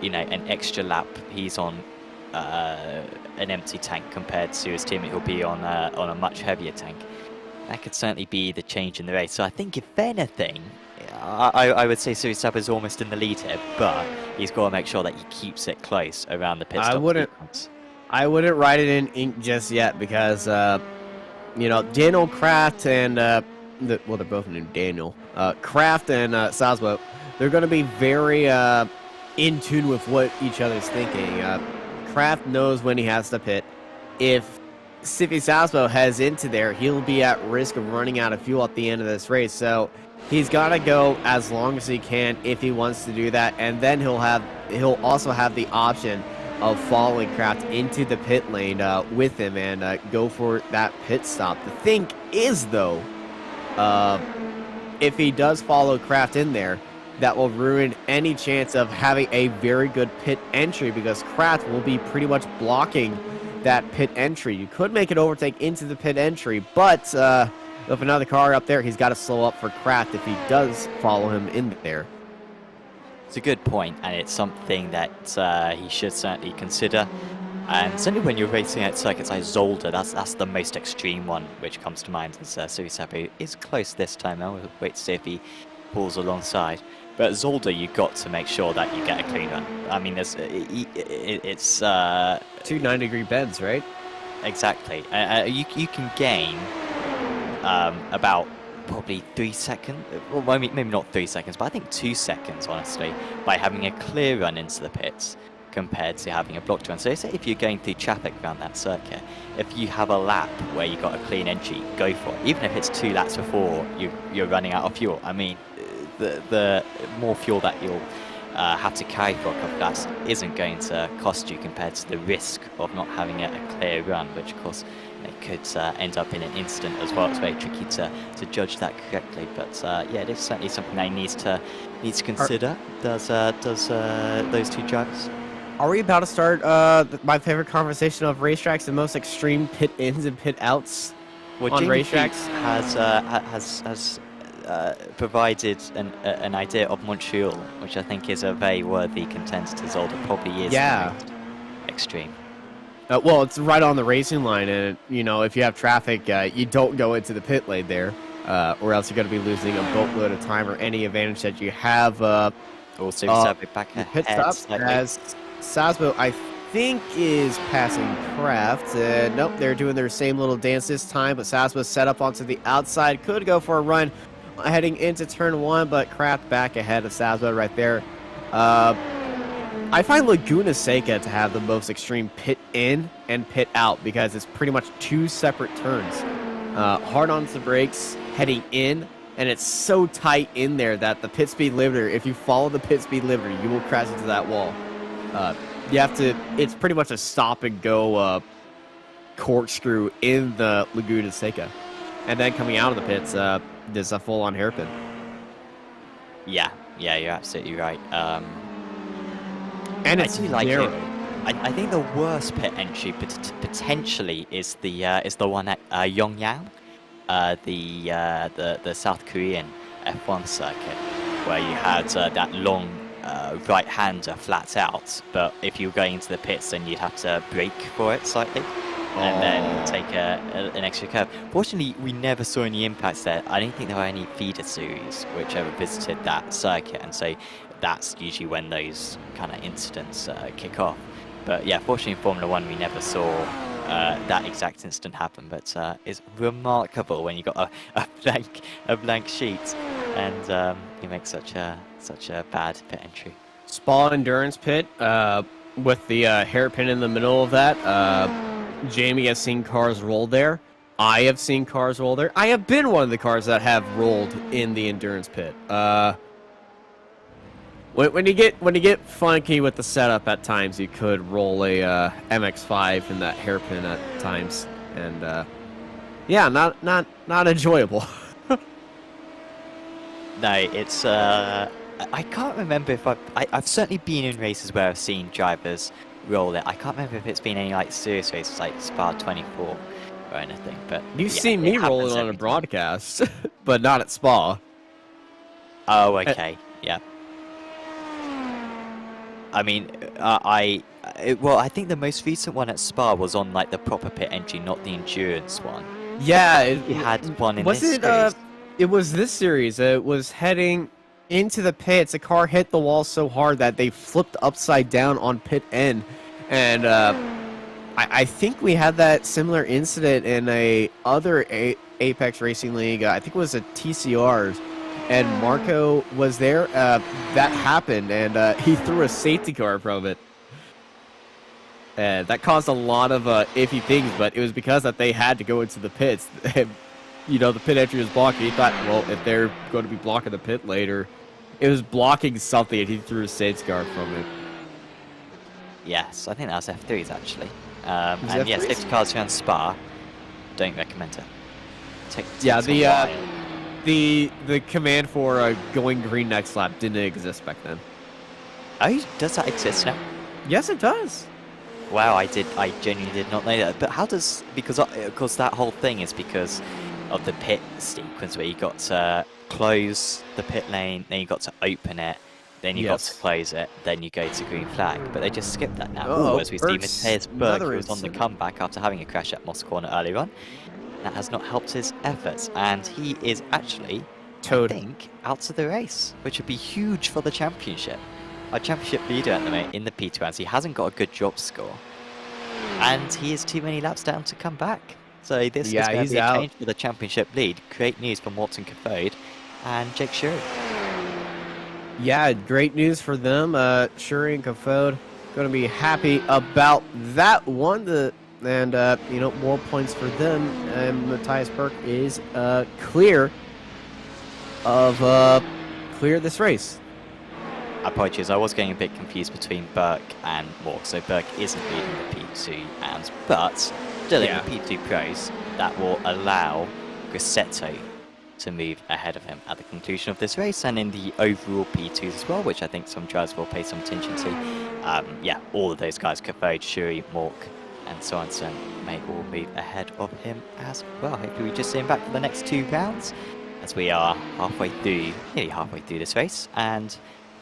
you know, an extra lap. He's on an empty tank compared to his teammate who'll be on a much heavier tank. That could certainly be the change in the race. So I think, if anything, I would say Suisab is almost in the lead here, but he's got to make sure that he keeps it close around the pit stop. I wouldn't write it in ink just yet because, you know, Daniel Kraft and, well, they're both named Daniel. Kraft and Sazbo, they're going to be very in tune with what each other's thinking. Kraft knows when he has to pit. If Siffy Sazbo heads into there, he'll be at risk of running out of fuel at the end of this race. So he's got to go as long as he can if he wants to do that, and then he'll also have the option of following Kraft into the pit lane with him and go for that pit stop. The thing is, though, if he does follow Kraft in there, that will ruin any chance of having a very good pit entry, because Kraft will be pretty much blocking that pit entry. You could make an overtake into the pit entry, but with another car up there, he's got to slow up for Kraft if he does follow him in there. It's a good point, and it's something that he should certainly consider. And certainly when you're racing at circuits like Zolder, that's the most extreme one which comes to mind. As Suisabu is close this time. I'll wait to see if he pulls alongside. But Zolder, you've got to make sure that you get a clean run. I mean, it's 2 9-degree bends, right? exactly. You can gain about probably 3 seconds. Well, maybe not 3 seconds, but I think 2 seconds, honestly, by having a clear run into the pits compared to having a blocked run. So say if you're going through traffic around that circuit, if you have a lap where you got a clean entry, go for it. Even if it's 2 laps before you're running out of fuel. I mean, the more fuel that you'll have to carry for a couple of laps isn't going to cost you compared to the risk of not having a clear run, which of course it could end up in an incident as well. It's very tricky to judge that correctly, but yeah, it is certainly something that he needs to consider. Does those two drivers? Are we about to start my favorite conversation of racetracks, the most extreme pit ins and pit outs Well, on Jamie racetracks? has provided an idea of Montreal, which I think is a very worthy contender to Zolder. Probably is Yeah. the most extreme. Well, it's right on the racing line, and you know, if you have traffic, you don't go into the pit lane there, or else you're going to be losing a boatload of time or any advantage that you have. Also, Sabe back The ahead pit stops slightly. as Sasbo, I think, is passing Kraft. Nope, they're doing their same little dance this time, but Sasbo set up onto the outside, could go for a run heading into turn 1, but Kraft back ahead of Sasbo right there. I find Laguna Seca to have the most extreme pit in and pit out because it's pretty much 2 separate turns. Hard on the brakes heading in, and it's so tight in there that the pit speed limiter, if you follow the pit speed limiter, you will crash into that wall. You have to, it's pretty much a stop and go corkscrew in the Laguna Seca. And then coming out of the pits, there's a full-on hairpin. Yeah, you're absolutely right. And it's I do like narrow. it. I think the worst pit entry potentially is the one at Yongyang, the South Korean F1 circuit, where you had that long right-hander flat out, but if you were going into the pits, then you'd have to brake for it slightly and then take an extra curve. Fortunately, we never saw any impacts there. I don't think there were any feeder series which ever visited that circuit, and so that's usually when those kind of incidents kick off. But yeah, fortunately in Formula 1 we never saw that exact incident happen, but it's remarkable when you got a blank sheet and you make such a bad pit entry. Spa endurance pit with the hairpin in the middle of that. Jamie has seen cars roll there. I have seen cars roll there. I have been one of the cars that have rolled in the endurance pit. When you get funky with the setup at times, you could roll a MX-5 in that hairpin at times, and yeah, not enjoyable. No, it's I can't remember if I've certainly been in races where I've seen drivers roll it. I can't remember if it's been any like serious races like Spa 24 or anything. But You've yeah, seen me roll it on a broadcast, but not at Spa. Oh, okay, yeah. I mean, well, I think the most recent one at Spa was on like the proper pit entry, not the endurance one. Yeah, You had one in was this it? series. It was this series. It was heading into the pits. A car hit the wall so hard that they flipped upside down on pit end, and I think we had that similar incident in a other Apex Racing League. I think it was a TCR's, and Marco was there. That happened, and he threw a safety car from it. And that caused a lot of iffy things, but it was because that they had to go into the pits. And, you know, the pit entry was blocked. He thought, well, if they're going to be blocking the pit later, it was blocking something, and he threw a safety car from it. Yes, I think that was F3s actually. And F3s? yes, safety cars around Spa. Don't recommend it. Takes Yeah, a while. the command for going green next lap didn't exist back then. Oh, does that exist now? Yes, it does. Wow, I genuinely did not know that. But how does, because of course that whole thing is because of the pit sequence where you got to close the pit lane, then you got to open it, then you got to close it, then you go to green flag. But they just skipped that now. Oh, As we see Matthias Berg, another who was on the incident. comeback after having a crash at Moss Corner earlier on. That has not helped his efforts, and he is actually Toad. I think, out of the race, which would be huge for the championship. Our championship leader at the moment in the P2 rounds, he hasn't got a good job score. And he is too many laps down to come back. So this is going to be a change for the championship lead. Great news for Morton Cathode and Jake Shuri. Yeah, great news for them. Shuri and Cathode going to be happy about that one. More points for them. And Matthias Burke is clear this race. Apologies, I was getting a bit confused between Burke and Mork. So Burke isn't leading the P2 rounds, but still in the P2 pros, that will allow Grosseto to move ahead of him at the conclusion of this race and in the overall P2s as well, which I think some drivers will pay some attention to. All of those guys, Cathode, Shuri, Mork, and so on, so may all move ahead of him as well. Hopefully we just see him back for the next 2 rounds, as we are nearly halfway through this race. And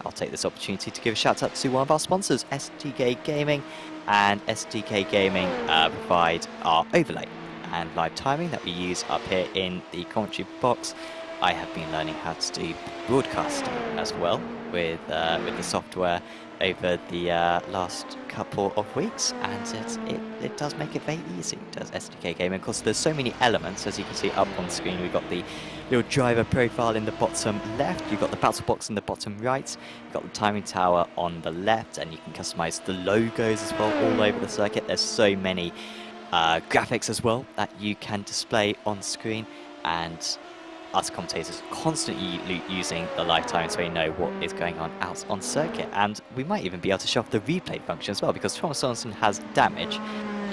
I'll take this opportunity to give a shout out to one of our sponsors, SDK Gaming. And SDK Gaming provide our overlay and live timing that we use up here in the commentary box. I have been learning how to do broadcasting as well with the software over the last couple of weeks, and it does make it very easy, does SDK Gaming. Of course, there's so many elements, as you can see up on screen. We've got the little driver profile in the bottom left, you've got the battle box in the bottom right, you've got the timing tower on the left, and you can customize the logos as well all over the circuit. There's so many graphics as well that you can display on screen, and us commentators constantly using the live time so we know what is going on out on circuit. And we might even be able to show off the replay function as well, because Thomas Sorensen has damage,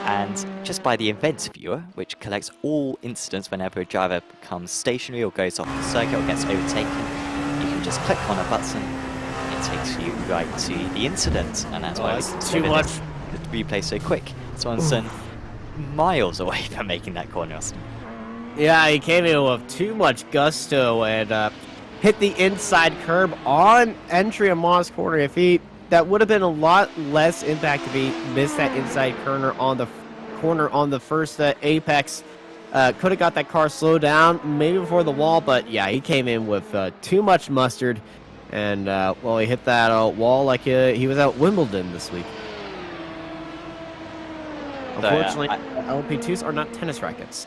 and just by the event viewer, which collects all incidents whenever a driver becomes stationary or goes off the circuit or gets overtaken, you can just click on a button, it takes you right to the incident, and that's why it's too much. The replay so quick. Sorensen miles away from making that corner, Austin. Yeah, he came in with too much gusto and hit the inside curb on entry of Moss corner. That would have been a lot less impact if he missed that inside corner on the first apex. Could have got that car slowed down, maybe before the wall, but yeah, he came in with too much mustard, and he hit that wall like he was at Wimbledon this week. Unfortunately, LP2s are not tennis rackets.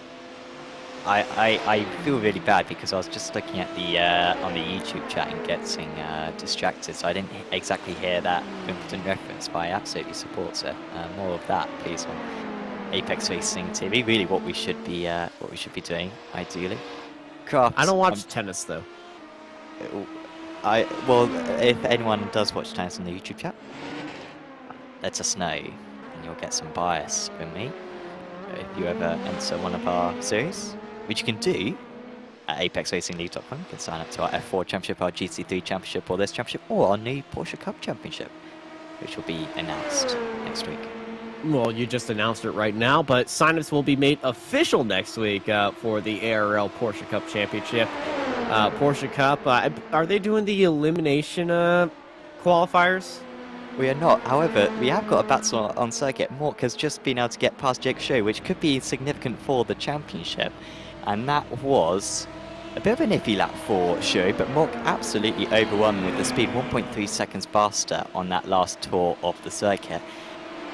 I feel really bad because I was just looking at the on the YouTube chat and getting distracted, so I didn't exactly hear that Wimbledon reference, but I absolutely support it. More of that, please, on Apex Racing TV. Really, what we should be doing, ideally. Craft, I don't watch tennis though. If anyone does watch tennis on the YouTube chat, let us know, and you'll get some bias from me if you ever enter one of our series, which you can do at apexracingleague.com. You can sign up to our F4 Championship, our GC3 Championship, or this Championship, or our new Porsche Cup Championship, which will be announced next week. Well, you just announced it right now, but signups will be made official next week for the ARL Porsche Cup Championship. Porsche Cup, are they doing the elimination qualifiers? We are not. However, we have got a battle on circuit. Mork has just been able to get past Jake Show, which could be significant for the championship. And that was a bit of an iffy lap for Show, but Mork absolutely overwhelming with the speed, 1.3 seconds faster on that last tour of the circuit.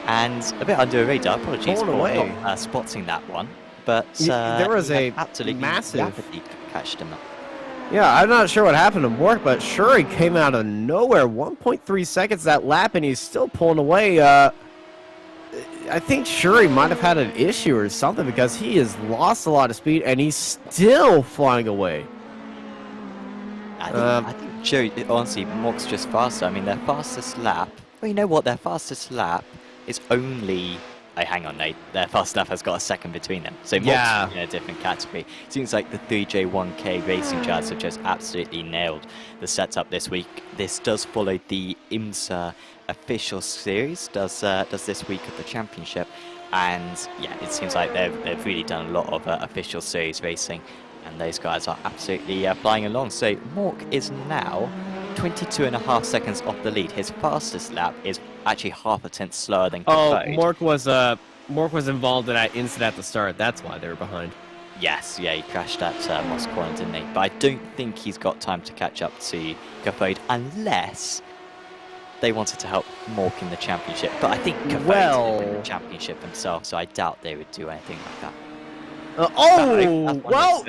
And a bit under a radar, apologies for not spotting that one. But there was a absolutely massive rapidly catched him up. Yeah, I'm not sure what happened to Mork, but sure, he came out of nowhere. 1.3 seconds that lap, and he's still pulling away. I think Shuri might have had an issue or something, because he has lost a lot of speed, and he's still flying away. I think Shuri, honestly, Mork's just faster. I mean, their fastest lap... Well, you know what? Their fastest lap is only... Oh, hang on, Nate. Their fast lap has got a second between them. So Mork's in a different category. Seems like the 3J1K racing drivers have just absolutely nailed the setup this week. This does follow the IMSA official series, does this week of the championship. And yeah, it seems like they've really done a lot of official series racing. And those guys are absolutely flying along. So Mork is now 22.5 seconds off the lead. His fastest lap is actually half a tenth slower than Cathode. Mork was involved in that incident at the start. That's why they were behind. Yes, yeah, he crashed at Mosport, didn't he? But I don't think he's got time to catch up to Kofod unless they wanted to help Mork in the championship. But I think Kofod in the championship himself, so I doubt they would do anything like that.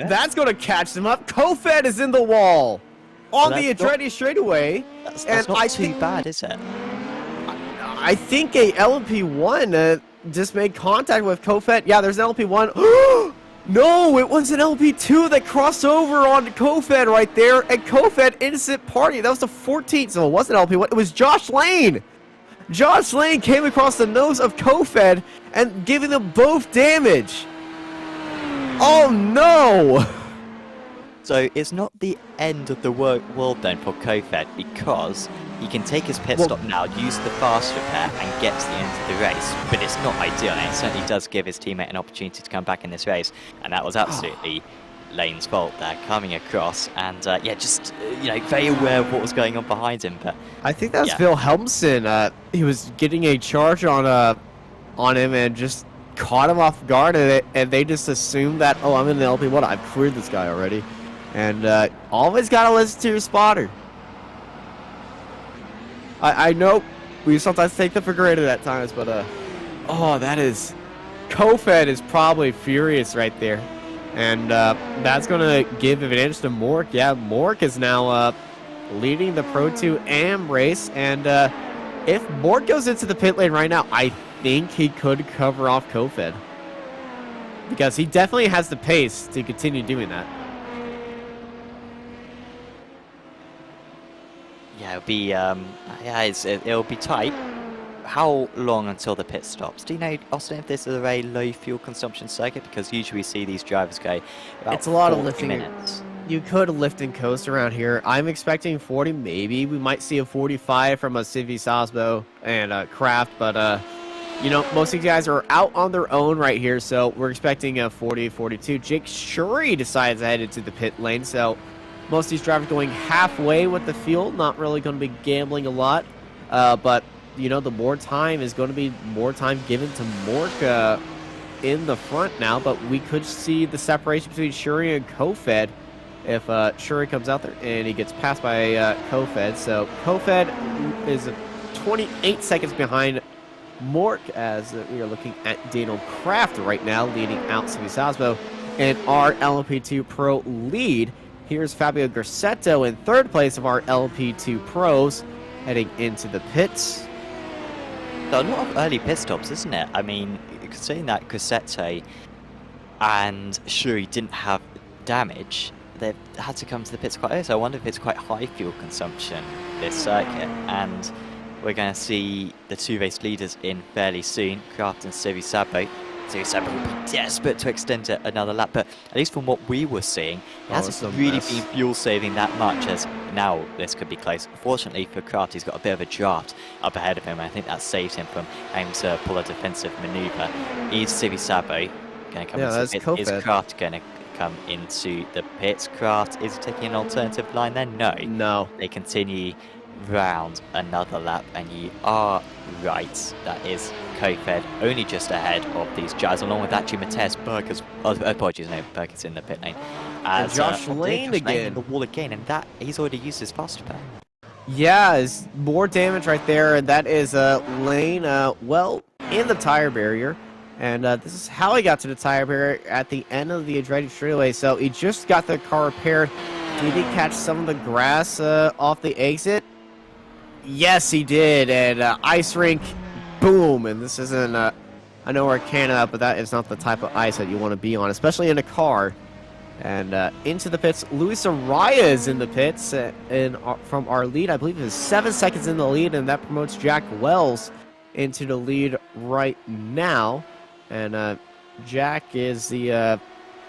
That's going to catch them up. Kofed is in the wall on the Andretti straightaway. That's not too bad, is it? I think a LMP1 just made contact with Kofed. Yeah, there's an LMP1. No, it was an LP2 that crossed over on Kofed right there, and Kofed innocent party. That was the 14th, so it wasn't LP1. It was Josh Lane. Josh Lane came across the nose of Kofed and giving them both damage. Oh no! So it's not the end of the world then for Kofed, because he can take his pit stop now, use the fast repair, and get to the end of the race. But it's not ideal, and it certainly does give his teammate an opportunity to come back in this race. And that was absolutely Lane's fault there, coming across, and yeah, just very aware of what was going on behind him. But I think that was Phil Helmson. He was getting a charge on him and just caught him off guard, and they just assumed that, oh, I'm in the LP1, I've cleared this guy already. And always gotta listen to your spotter. I know we sometimes take them for granted at times, but that is, Kofed is probably furious right there, and that's gonna give advantage to Mork. Yeah, Mork is now leading the Pro 2 AM race, and if Mork goes into the pit lane right now, I think he could cover off Kofed, because he definitely has the pace to continue doing that. yeah, it'll be it'll be tight. How long until the pit stops? Do you know, Austin, if this is a very low fuel consumption circuit? Because usually we see these drivers go about it's a lot 40 of lifting minutes. You could lift and coast around here. I'm expecting 40, maybe. We might see a 45 from a Civi Sosbo and Kraft, but most of these guys are out on their own right here, so we're expecting a 40, 42. Jake Shuri decides to head into the pit lane, so most of these drivers going halfway with the fuel, not really going to be gambling a lot, but the more time is going to be more time given to Mork in the front now, but we could see the separation between Shuri and Kofed if Shuri comes out there and he gets passed by Kofed. So Kofed is 28 seconds behind Mork as we are looking at Daniel Kraft right now leading out Civi Sosbo and our LMP2 Pro lead. Here's Fabio Grassetto in third place of our LP2 Pros heading into the pits. A lot of early pit stops, isn't it? I mean, considering that Grassetto and Shuri didn't have damage, they've had to come to the pits quite early, so I wonder if it's quite high fuel consumption, this circuit. And we're going to see the two race leaders in fairly soon, Kraft and Civi Sabo. Civi Sabo will be desperate to extend it another lap, but at least from what we were seeing, it hasn't really been fuel saving that much, as now this could be close. Fortunately for Kraft, he's got a bit of a draft up ahead of him, and I think that saved him from having to pull a defensive manoeuvre. Is Civi Sabo going to come into the pits? Is Kraft going to come into the pits? Kraft is taking an alternative line there? No. They continue round another lap, and you are right, that is Kofed only just ahead of these guys, along with actually Mateus Burgers. Apologies, no, Burgers in the pit lane. As Josh Lane again. The wall again, and that he's already used his fast repair. Yeah, is more damage right there, and that is Lane well in the tire barrier. And this is how he got to the tire barrier at the end of the Andretti straightaway. So he just got the car repaired. Did he catch some of the grass off the exit? Yes, he did. And ice rink, boom. And this isn't, I know we're in Canada, but that is not the type of ice that you want to be on, especially in a car. And into the pits, Luis Araya is in the pits from our lead. I believe it is 7 seconds in the lead, and that promotes Jack Wells into the lead right now. And Jack is the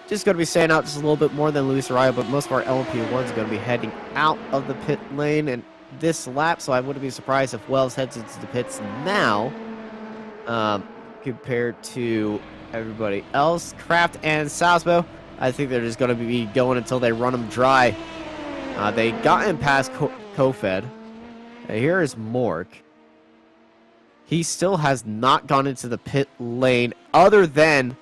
just going to be staying out just a little bit more than Luis Araya, but most of our LMP1s are going to be heading out of the pit lane and this lap, so I wouldn't be surprised if Wells heads into the pits now compared to everybody else. Kraft and Sosbo, I think they're just going to be going until they run them dry. They got him past Kofed. Here is Mork. He still has not gone into the pit lane other than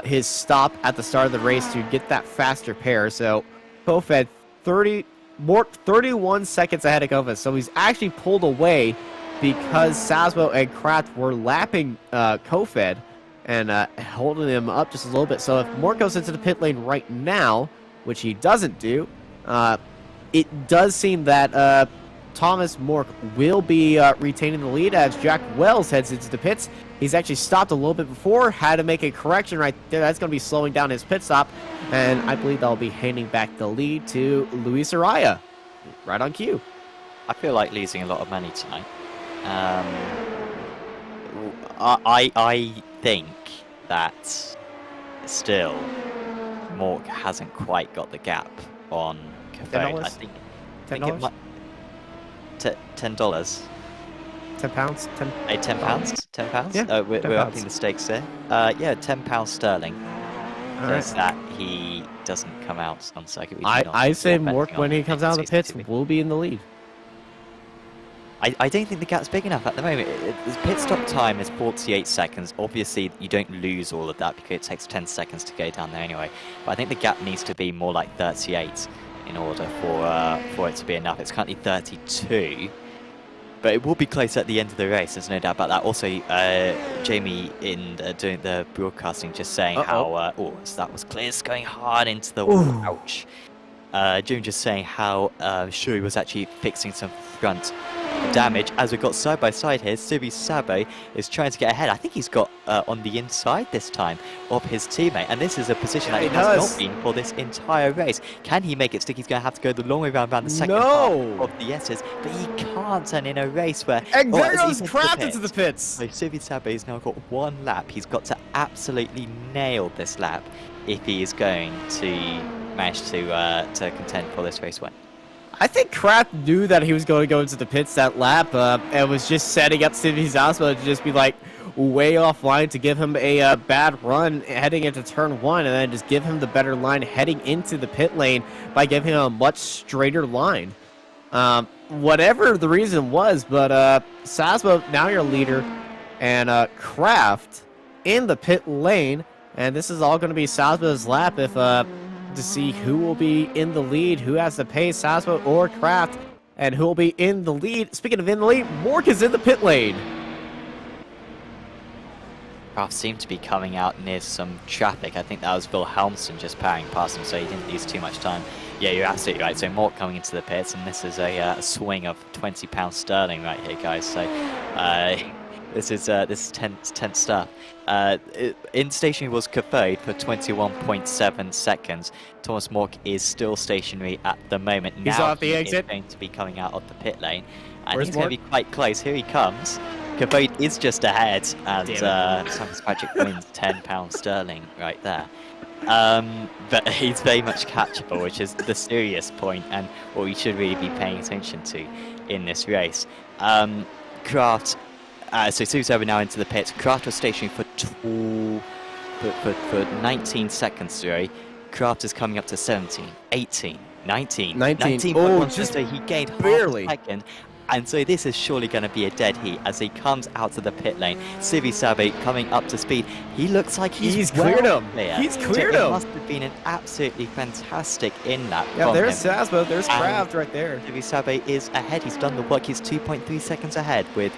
his stop at the start of the race to get that faster pair. So Kofed 31 seconds ahead of Kofed. So he's actually pulled away because Sasbo and Kraft were lapping Kofed and holding him up just a little bit. So if Mort goes into the pit lane right now, which he doesn't do, it does seem that Thomas Mork will be retaining the lead as Jack Wells heads into the pits. He's actually stopped a little bit before, had to make a correction right there. That's going to be slowing down his pit stop, and I believe they'll be handing back the lead to Luis Araya. Right on cue. I feel like losing a lot of money tonight. I think that still Mork hasn't quite got the gap on Cafone. I think it might. $10. £10? £10? £10? Yeah, we're upping the stakes there. Yeah, £10 sterling. Says that he doesn't come out on circuit. I say Mork, when he comes out of the pits, will be in the lead. I don't think the gap's big enough at the moment. The pit stop time is 48 seconds. Obviously, you don't lose all of that because it takes 10 seconds to go down there anyway. But I think the gap needs to be more like 38 in order for it to be enough. It's currently 32. But it will be close at the end of the race, there's no doubt about that. Also, Jamie, in doing the broadcasting, just saying how... so that was clear. It's going hard into the wall. Ouch. Jamie just saying how Shuri was actually fixing some front damage. As we've got side by side here, Subi Sabo is trying to get ahead. I think he's got on the inside this time of his teammate, and this is a position that he has not been for this entire race. Can he make it stick? He's going to have to go the long way around the second half of the S's, but he can't. And in a race where and there goes Kraft into the pits. So Subi Sabo has now got one lap. He's got to absolutely nail this lap if he is going to manage to contend for this race win. I think Kraft knew that he was going to go into the pits that lap and was just setting up Stevie Zasma to just be like way offline to give him a bad run heading into turn one, and then just give him the better line heading into the pit lane by giving him a much straighter line. Whatever the reason was, but Sasma, now your leader, and Kraft in the pit lane, and this is all going to be Sasma's lap if to see who will be in the lead, who has the pace, Sasmo or Kraft, and who will be in the lead. Speaking of in the lead, Mork is in the pit lane. Kraft seemed to be coming out near some traffic. I think that was Phil Helmston just powering past him, so he didn't lose too much time. Yeah, you're absolutely right. So Mork coming into the pits, and this is a swing of £20 sterling right here, guys. So this is tense stuff. In stationary was Kafode for 21.7 seconds. Thomas Mork is still stationary at the moment. He's off the exit. He's going to be coming out of the pit lane. And he's going to be quite close. Here he comes. Kafode is just ahead. And Simon Patrick wins £10 sterling right there. But he's very much catchable, which is the serious point and what we should really be paying attention to in this race. Kraft... so Suzo now into the pits. Kraft was stationary for 19 seconds, sorry. Kraft is coming up to 17, 18, 19. Oh, just so he gained barely. half a second. And so this is surely going to be a dead heat as he comes out of the pit lane. Sivi Sabe coming up to speed. He looks like he's cleared him. Clear. He's cleared so him. It must have been an absolutely fantastic in that. Yeah, there's Sasbo, there's Kraft right there. Sivi Sabe is ahead. He's done the work. He's 2.3 seconds ahead with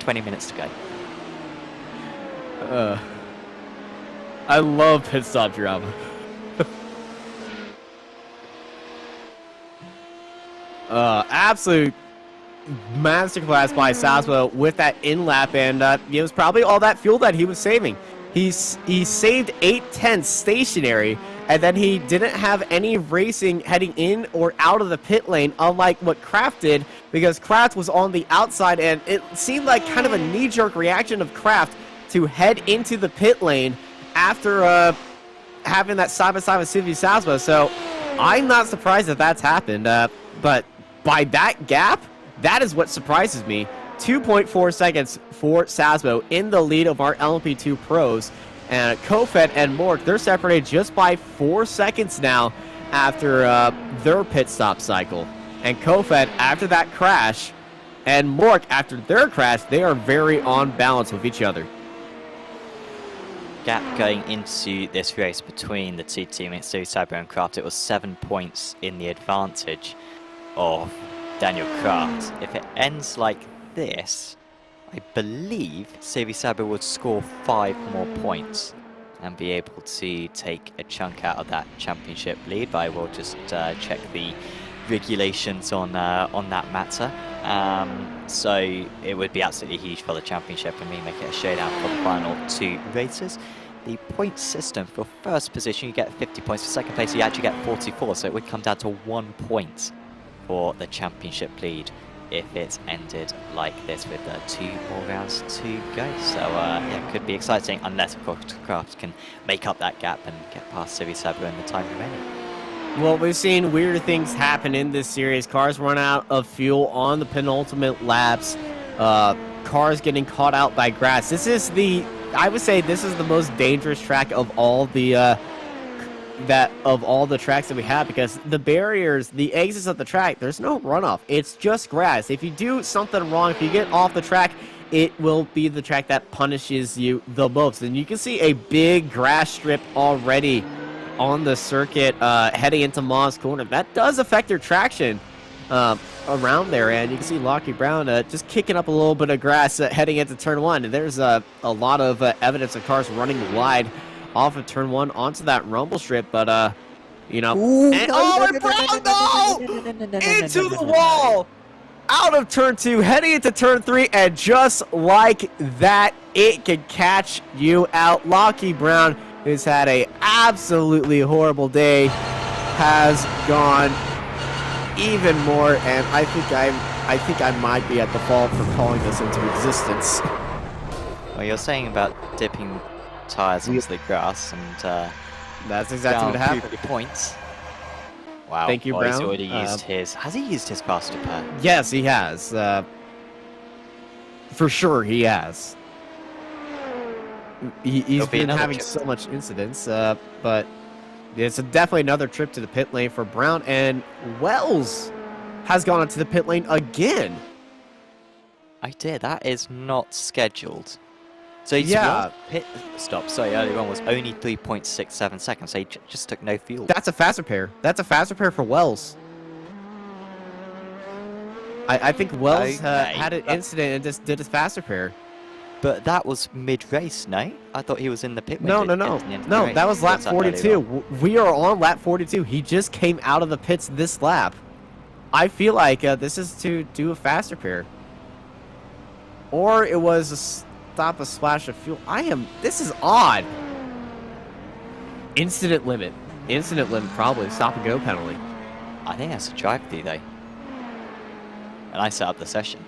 20 minutes to go. I love pit stop drama. Absolute masterclass by Sasbo with that in-lap, and it was probably all that fuel that he was saving. He saved 8/10 stationary, and then he didn't have any racing heading in or out of the pit lane, unlike what Kraft did, because Kraft was on the outside, and it seemed like kind of a knee-jerk reaction of Kraft to head into the pit lane after having that side-by-side with Sivi Sasbo. So I'm not surprised that that's happened, but by that gap, that is what surprises me. 2.4 seconds for Sasbo in the lead of our LMP2 pros. And Kofed and Mork, they're separated just by 4 seconds now after their pit stop cycle. And Kofed, after that crash, and Mork, after their crash, they are very on balance with each other. gap going into this race between the two teammates, Series Cyber and Kraft. It was 7 points in the advantage of Daniel Kraft. If it ends like this, I believe Series Cyber would score 5 more points and be able to take a chunk out of that championship lead. But I will just check the regulations on that matter. So it would be absolutely huge for the championship and me make it a showdown for the final 2 races. The point system for first position, you get 50 points. For second place, you actually get 44. So it would come down to 1 point for the championship lead if it's ended like this with 2 more rounds to go. So yeah, it could be exciting unless of course Kraft can make up that gap and get past Series Cyber in the time remaining. Well, we've seen weird things happen in this series. Cars run out of fuel on the penultimate laps. Cars getting caught out by grass. I would say this is the most dangerous track of all the tracks that we have, because the barriers, the exits of the track, there's no runoff. It's just grass. If you do something wrong, if you get off the track, it will be the track that punishes you the most. And you can see a big grass strip already on the circuit heading into Moss Corner. That does affect your traction around there, and you can see Lockie Brown just kicking up a little bit of grass heading into turn 1. And there's a lot of evidence of cars running wide off of turn 1 onto that rumble strip, but you know, Brown, no! Into the wall! Out of turn 2, heading into turn 3, and just like that, it can catch you out. Lockie Brown, who's had a absolutely horrible day, has gone even more, and I think I might be at the fault for calling this into existence. Well, you're saying about dipping tires into the grass, and that's exactly what happened. 2 points. Wow. Thank you, Well, Brown. He's already used his. Has he used his faster pair? Yes, he has. For sure, he has. He's been having so much incidents, but it's definitely another trip to the pit lane for Brown, and Wells has gone into the pit lane again. I did. That is not scheduled. So yeah, pit stop. Sorry, earlier on was only 3.67 seconds. So he just took no fuel. That's a faster pair. That's a faster pair for Wells. I think Wells had an incident and just did a faster pair. But that was mid-race, no? I thought he was in the pit No, lane. No, that was lap 42. We are on lap 42. He just came out of the pits this lap. I feel like this is to do a faster pair. Or it was a stop a splash of fuel. This is odd. Incident limit. Incident limit, probably. Stop and go penalty. I think that's a drive-through, though. And I set up the session.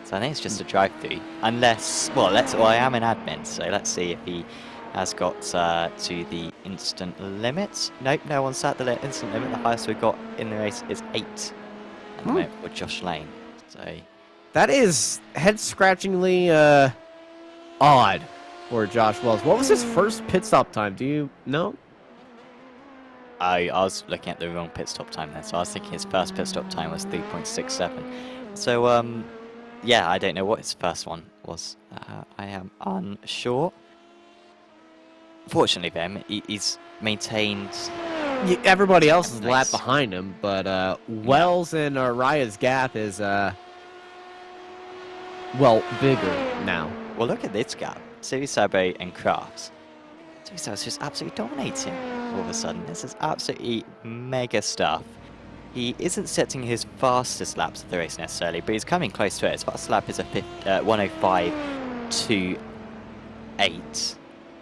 So I think it's just a drive-through. Unless, well, I am an admin, so let's see if he has got to the instant limit. Nope, no one set the instant limit. The highest we've got in the race is 8 at the moment for Josh Lane. So that is head-scratchingly odd for Josh Wells. What was his first pit stop time? Do you know? I was looking at the wrong pit stop time there, so I was thinking his first pit stop time was 3.67. So, yeah, I don't know what his first one was. I am unsure. Fortunately for him, he's maintained... Yeah, everybody else is a lap behind him, but Wells and Raya's gap is, well, bigger now. Well, look at this gap. Series Cyber and Crafts. Series Cyber's just absolutely dominating all of a sudden. This is absolutely mega stuff. He isn't setting his fastest laps of the race necessarily, but he's coming close to it. His fastest lap is a 105.28.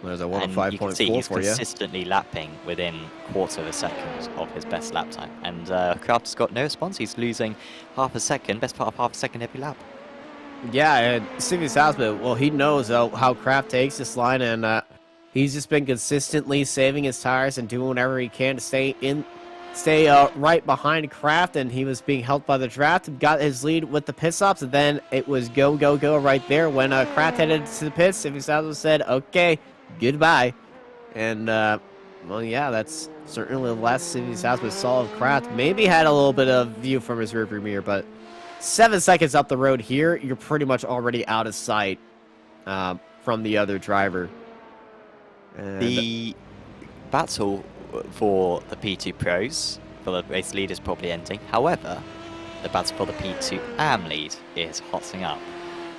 There's a 105.4 and you can see he's for you. consistently lapping within quarter of a second of his best lap time. And Kraft has got no response. He's losing half a second, best part of half a second every lap. Yeah, and Stevie Southwood, well, he knows how Kraft takes this line, and he's just been consistently saving his tires and doing whatever he can to stay right behind Kraft, and he was being helped by the draft, got his lead with the pit stops, and then it was go, go, go right there. When Kraft headed to the pits, Stevie Southwood said, okay, goodbye. And, well, yeah, that's certainly the last Stevie Southwood saw of Kraft. Maybe had a little bit of view from his rearview mirror, but 7 seconds up the road here, you're pretty much already out of sight from the other driver. And The battle for the P2 pros, for the race lead, is probably ending. However, the battle for the P2 AM lead is hotting up.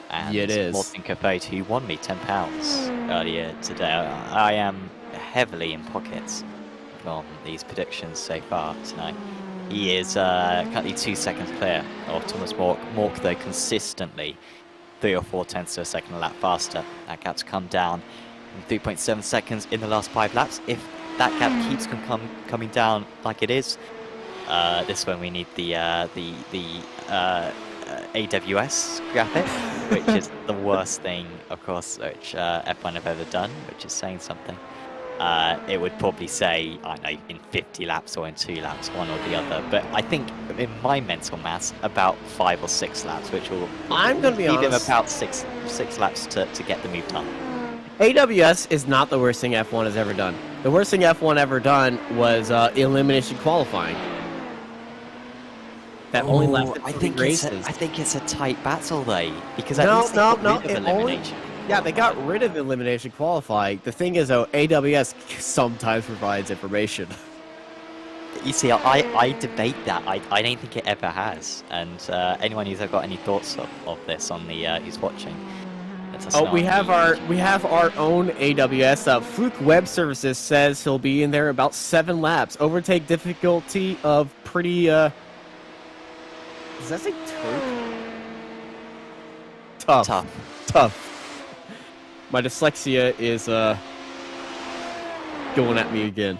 And Yeah, it is. Morten Capote, who won me £10 earlier today, I am heavily in pockets from these predictions so far tonight. He is currently 2 seconds clear of Thomas Mork. Mork, though, consistently 3 or 4 tenths to a second a lap faster. That gap's come down from 3.7 seconds in the last 5 laps. If that gap keeps coming down like it is, this is when we need the AWS graphic, which is the worst thing, of course, which F1 have ever done, which is saying something. It would probably say, I don't know, in 50 laps or in 2 laps, one or the other. But I think in my mental maths, about 5 or 6 laps, which will I'm going to be leave him honest. about six laps to get the move done. AWS is not the worst thing F1 has ever done. The worst thing F1 ever done was elimination qualifying. That only lasted 3 races. I think it's a tight battle, though, because at No, least they no, got no, rid of it only- elimination. Yeah, they got rid of elimination qualifying. The thing is, though, AWS sometimes provides information. You see, I debate that. I don't think it ever has. And anyone who's got any thoughts of this on the who's watching, let us know We on have the our own AWS. Fluke Web Services says he'll be in there about 7 laps. Overtake difficulty of pretty. Does that say tough? Tough. My dyslexia is going at me again.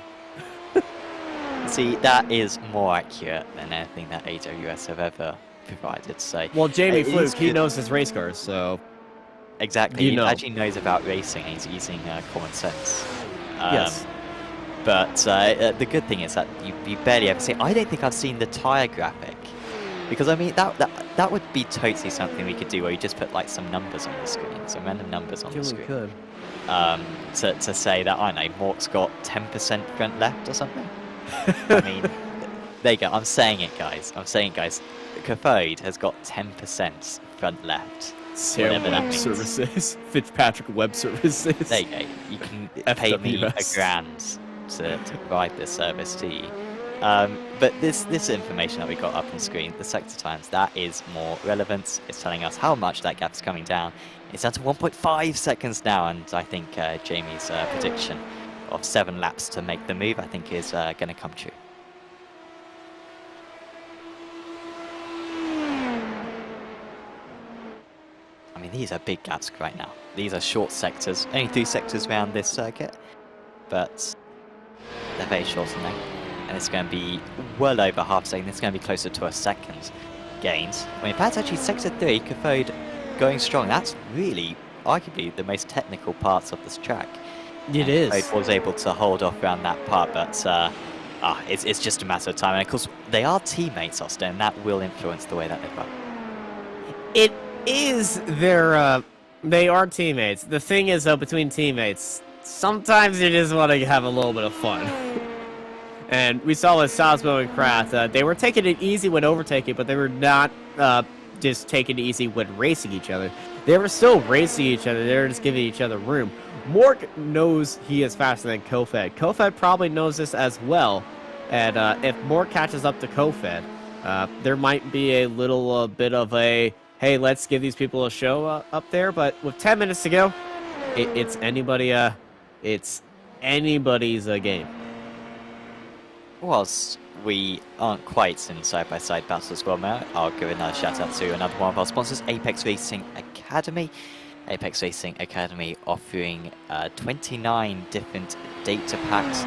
See, that is more accurate than anything that AWS have ever provided. So, Well, Jamie it is Fluke, he good. knows his race cars, so Exactly, You he know. actually knows about racing. He's using common sense. yes. But the good thing is that you barely ever see. I don't think I've seen the tire graphic, because I mean that would be totally something we could do, where you just put like some numbers on the screen, some random numbers on the screen. Could. To say that, I don't know, Mork's got 10% front left or something. I mean, there you go. I'm saying it, guys. Cathode has got 10% front left. Sam Whatever that Web means. Services. Fitzpatrick Web Services. There you go. You can pay me FWS. $1,000 to provide this service to you. But this information that we got up on screen, the sector times, that is more relevant. It's telling us how much that gap is coming down. It's down to 1.5 seconds now, and I think Jamie's prediction of 7 laps to make the move, I think, is going to come true. I mean, these are big gaps right now. These are short sectors, only 3 sectors around this circuit, but they're very short in length, and it's going to be well over half a second. It's going to be closer to a second gains. I mean, that's actually sector 3, Cathode going strong. That's really, arguably, the most technical parts of this track. It is. Cathode was able to hold off around that part, but it's just a matter of time. And of course, they are teammates, Austin, and that will influence the way that they run. It is their. They are teammates. The thing is, though, between teammates, sometimes you just want to have a little bit of fun. And we saw with Salzburg and Kraft, they were taking it easy when overtaking, but they were not just taking it easy when racing each other. They were still racing each other. They were just giving each other room. Mork knows he is faster than Kofed. Kofed probably knows this as well. And if Mork catches up to Kofed, there might be a little bit of a, hey, let's give these people a show up there. But with 10 minutes to go, it's anybody's game. Whilst we aren't quite in side-by-side battles as well, Matt, I'll give another shout-out to another one of our sponsors, Apex Racing Academy. Apex Racing Academy offering 29 different data packs.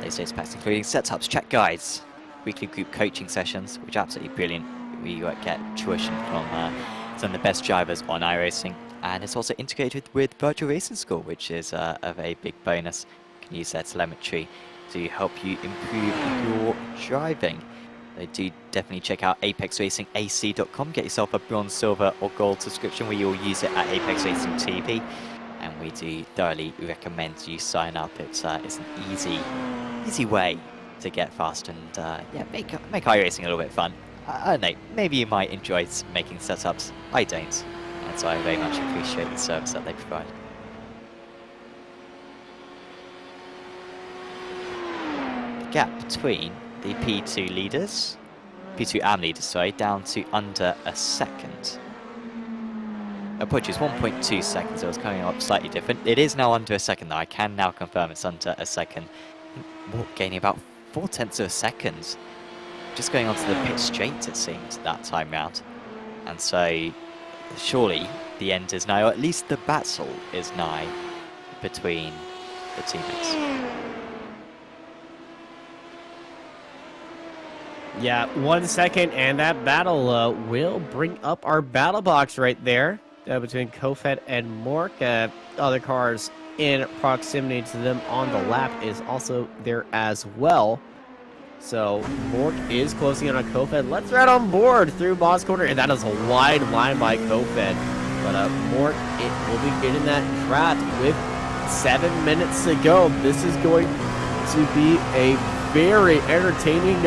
Those data packs including setups, chat guides, weekly group coaching sessions, which are absolutely brilliant. We get tuition from some of the best drivers on iRacing, and it's also integrated with Virtual Racing School, which is a very big bonus. You can use their telemetry to help you improve your driving. So do definitely check out apexracingac.com. Get yourself a bronze, silver, or gold subscription where you'll use it at Apex Racing TV. And we do thoroughly recommend you sign up. It's an easy way to get fast and yeah, make iRacing a little bit fun. I don't know, maybe you might enjoy making setups. I don't, and so I very much appreciate the service that they provide. gap between the P2 leaders, P2 AM leaders, sorry, down to under a second. Apologies, 1.2 seconds. It was coming up slightly different. It is now under a second, though. I can now confirm it's under a second. Mork gaining about 0.4 of a second. Just going onto the pit straight, it seems, that time round. And so, surely the end is nigh, or at least the battle is nigh between the teammates. Yeah, 1 second, and that battle will bring up our battle box right there between Kofed and Mork. Other cars in proximity to them on the lap is also there as well. So Mork is closing in on Kofed. Let's ride on board through Boss Corner, and that is a wide line by Kofed. But Mork, it will be getting that draft with 7 minutes to go. This is going to be a very entertaining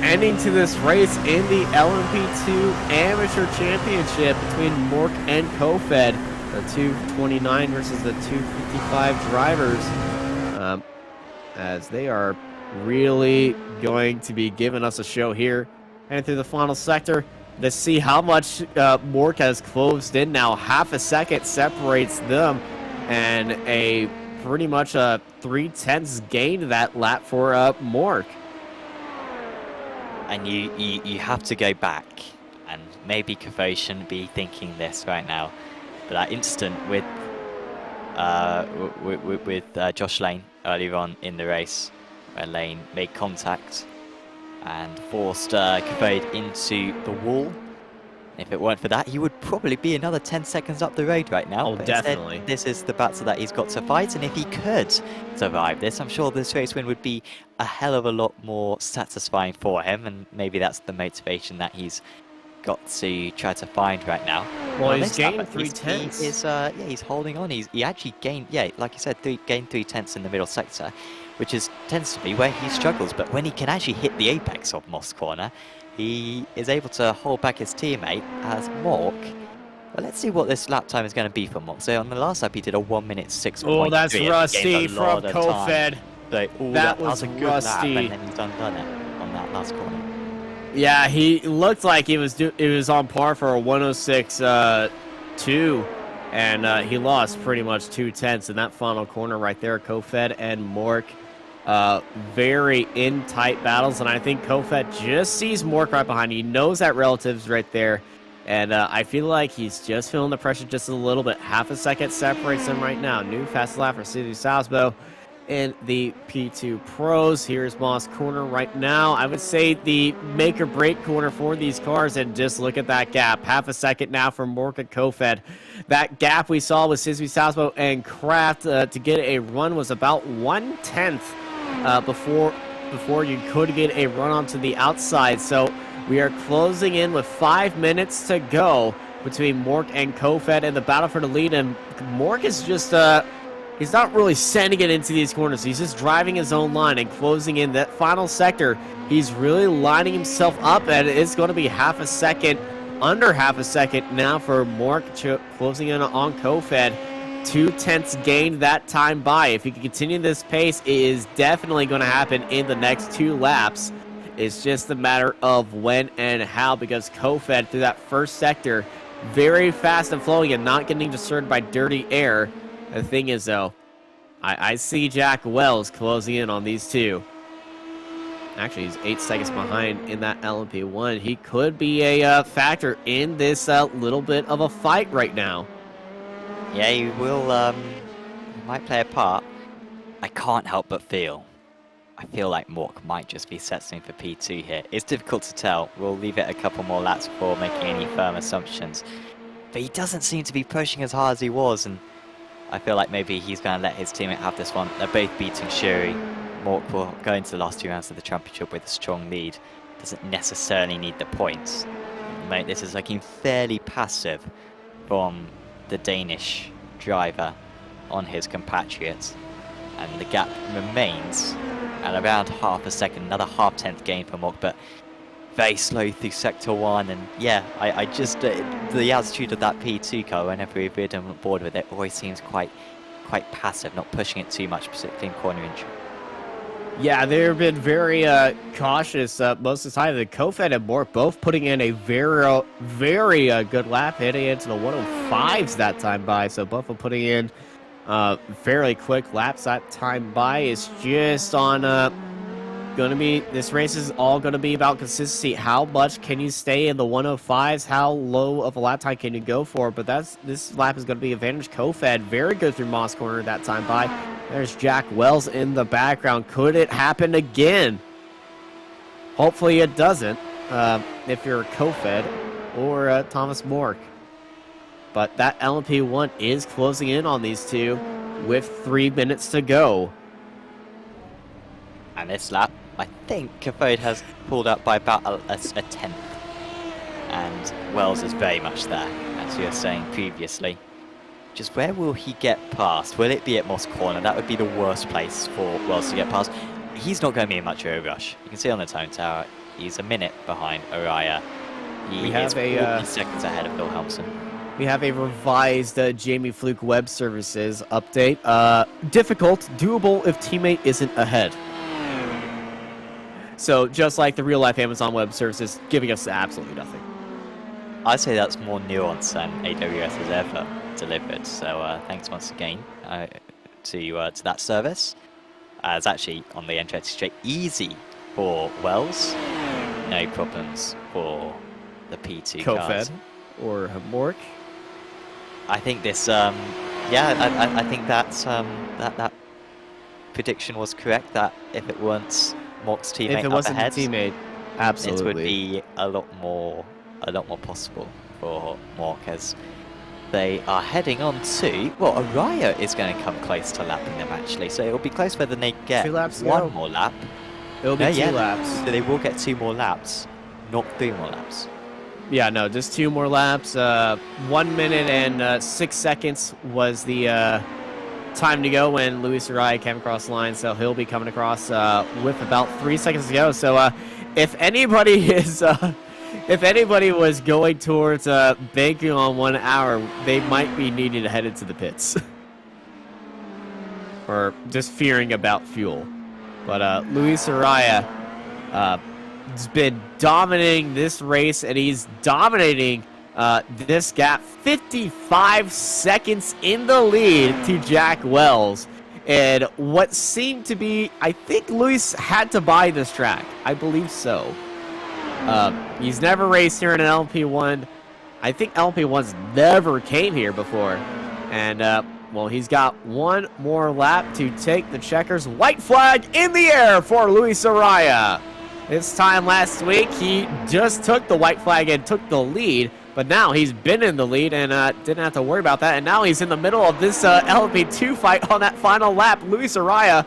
ending to this race in the LMP2 Amateur Championship between Mork and Kofed, the 229 versus the 255 drivers, as they are really going to be giving us a show here. And through the final sector, to see how much Mork has closed in now. Half a second separates them, and a pretty much a 3/10 gain that lap for Mork. And you have to go back, and maybe Kofed shouldn't be thinking this right now, but that instant with Josh Lane earlier on in the race, where Lane made contact and forced Kofed into the wall. If it weren't for that, he would probably be another 10 seconds up the road right now. Oh, but definitely. Instead, this is the battle that he's got to fight, and if he could survive this, I'm sure this race win would be a hell of a lot more satisfying for him, and maybe that's the motivation that he's got to try to find right now. Well, he's gained 3/10. He's holding on. He actually gained, like you said, gained 3/10 in the middle sector, which tends to be where he struggles. But when he can actually hit the apex of Moss Corner, he is able to hold back his teammate as Mork. Well, let's see what this lap time is going to be for Mork. So on the last lap, he did a 1 minute 6.3. Oh, that's rusty from Kofed. So, that was a good rusty. lap, and then he's undone it on that last corner. Yeah, he looked like he was on par for a 106.2, and he lost pretty much 2/10 in that final corner right there. Kofed and Mork, very in tight battles, and I think Kofed just sees Mork right behind. He knows that relative's right there, and I feel like he's just feeling the pressure just a little bit. Half a second separates them right now. New fast lap for City Salzbo in the P2 Pros. Here's Moss Corner right now. I would say the make or break corner for these cars, and just look at that gap. Half a second now for Mork and Kofed. That gap we saw with Sisby Salzbo and Kraft to get a run was about 1/10 before you could get a run onto the outside. So we are closing in with 5 minutes to go between Mork and Kofed in the battle for the lead, and Mork is just he's not really sending it into these corners. He's just driving his own line and closing in that final sector. He's really lining himself up, and it's going to be half a second, under half a second now for Mork closing in on Kofed. 2/10 gained that time by. If he can continue this pace, it is definitely going to happen in the next 2 laps. It's just a matter of when and how, because Kofed through that first sector, very fast and flowing and not getting disturbed by dirty air. The thing is, though, I see Jack Wells closing in on these two. Actually, he's 8 seconds behind in that LMP1. He could be a factor in this little bit of a fight right now. Yeah, he will. He might play a part. I can't help but feel. I feel like Mork might just be settling for P2 here. It's difficult to tell. We'll leave it a couple more laps before making any firm assumptions. But he doesn't seem to be pushing as hard as he was, and I feel like maybe he's going to let his teammate have this one. They're both beating Shuri. Mork will go into the last 2 rounds of the championship with a strong lead. Doesn't necessarily need the points. Mate, this is looking fairly passive from the Danish driver on his compatriots. And the gap remains at around half a second. Another half-10th gain for Mork, but very slow through Sector 1, and yeah, I just, the attitude of that P2 car, whenever we've been on board with it, always seems quite passive, not pushing it too much, particularly in corner entry. Yeah, they've been very cautious most of the time. The Kofed and Mort both putting in a very good lap, hitting into the 105s that time by. So both are putting in fairly quick laps that time by. It's just on going to be, this race is all going to be about consistency. How much can you stay in the 105s? How low of a lap time can you go for? But this lap is going to be advantage Kofed. Very good through Moss Corner that time by. There's Jack Wells in the background. Could it happen again? Hopefully it doesn't, if you're Kofed or Thomas Mork. But that LMP1 is closing in on these two with 3 minutes to go. And this lap, I think Kofed has pulled up by about a tenth. And Wells is very much there, as you were saying previously. Just where will he get past? Will it be at Moss Corner? That would be the worst place for Wells to get past. He's not going to be in much of a rush. You can see on the time tower, he's a minute behind Araya. He is 40 seconds ahead of Bill Helmson. We have a revised Jamie Fluke web services update. Difficult, doable if teammate isn't ahead. So just like the real life Amazon web services, giving us absolutely nothing. I'd say that's more nuanced than AWS has ever delivered. So thanks once again to that service. It's actually on the entry straight easy for Wells. No problems for the P2 cars. Kofed or Mork. I think this, yeah, I think that's that prediction was correct. That if it weren't Mork's teammate if it up wasn't ahead, the teammate, absolutely, it would be a lot more possible for Mork, as they are heading on to, well, Araya is going to come close to lapping them actually, so it'll be close whether they get 2 laps one more lap. It'll be 2 laps. So they will get 2 more laps, not 3 more laps. Yeah, no, just 2 more laps. 1 minute and 6 seconds was the time to go when Luis Araya came across the line, so he'll be coming across with about 3 seconds to go. So if anybody is if anybody was going towards banking on 1 hour, they might be needing to head into the pits. Or just fearing about fuel. But Luis Araya has been dominating this race, and he's dominating this gap. 55 seconds in the lead to Jack Wells. And what seemed to be, I think Luis had to buy this track. I believe so. He's never raced here in an LP1. I think LP1's never came here before. And, well, he's got 1 more lap to take the checkers. White flag in the air for Luis Araya. This time last week, he just took the white flag and took the lead. But now he's been in the lead and didn't have to worry about that. And now he's in the middle of this LP2 fight on that final lap. Luis Araya,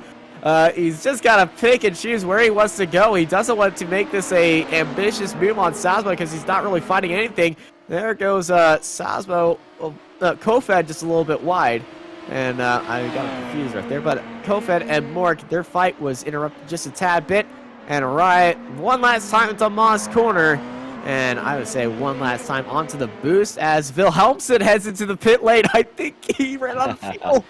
he's just got to pick and choose where he wants to go. He doesn't want to make this a ambitious move on Salzbo because he's not really fighting anything. There goes Salzbo, Kofed just a little bit wide. And I got confused right there. But Kofed and Mork, their fight was interrupted just a tad bit. And Araya, one last time to Moss Corner. And I would say 1 last time onto the boost as Wilhelmsen heads into the pit lane. I think he ran out of fuel.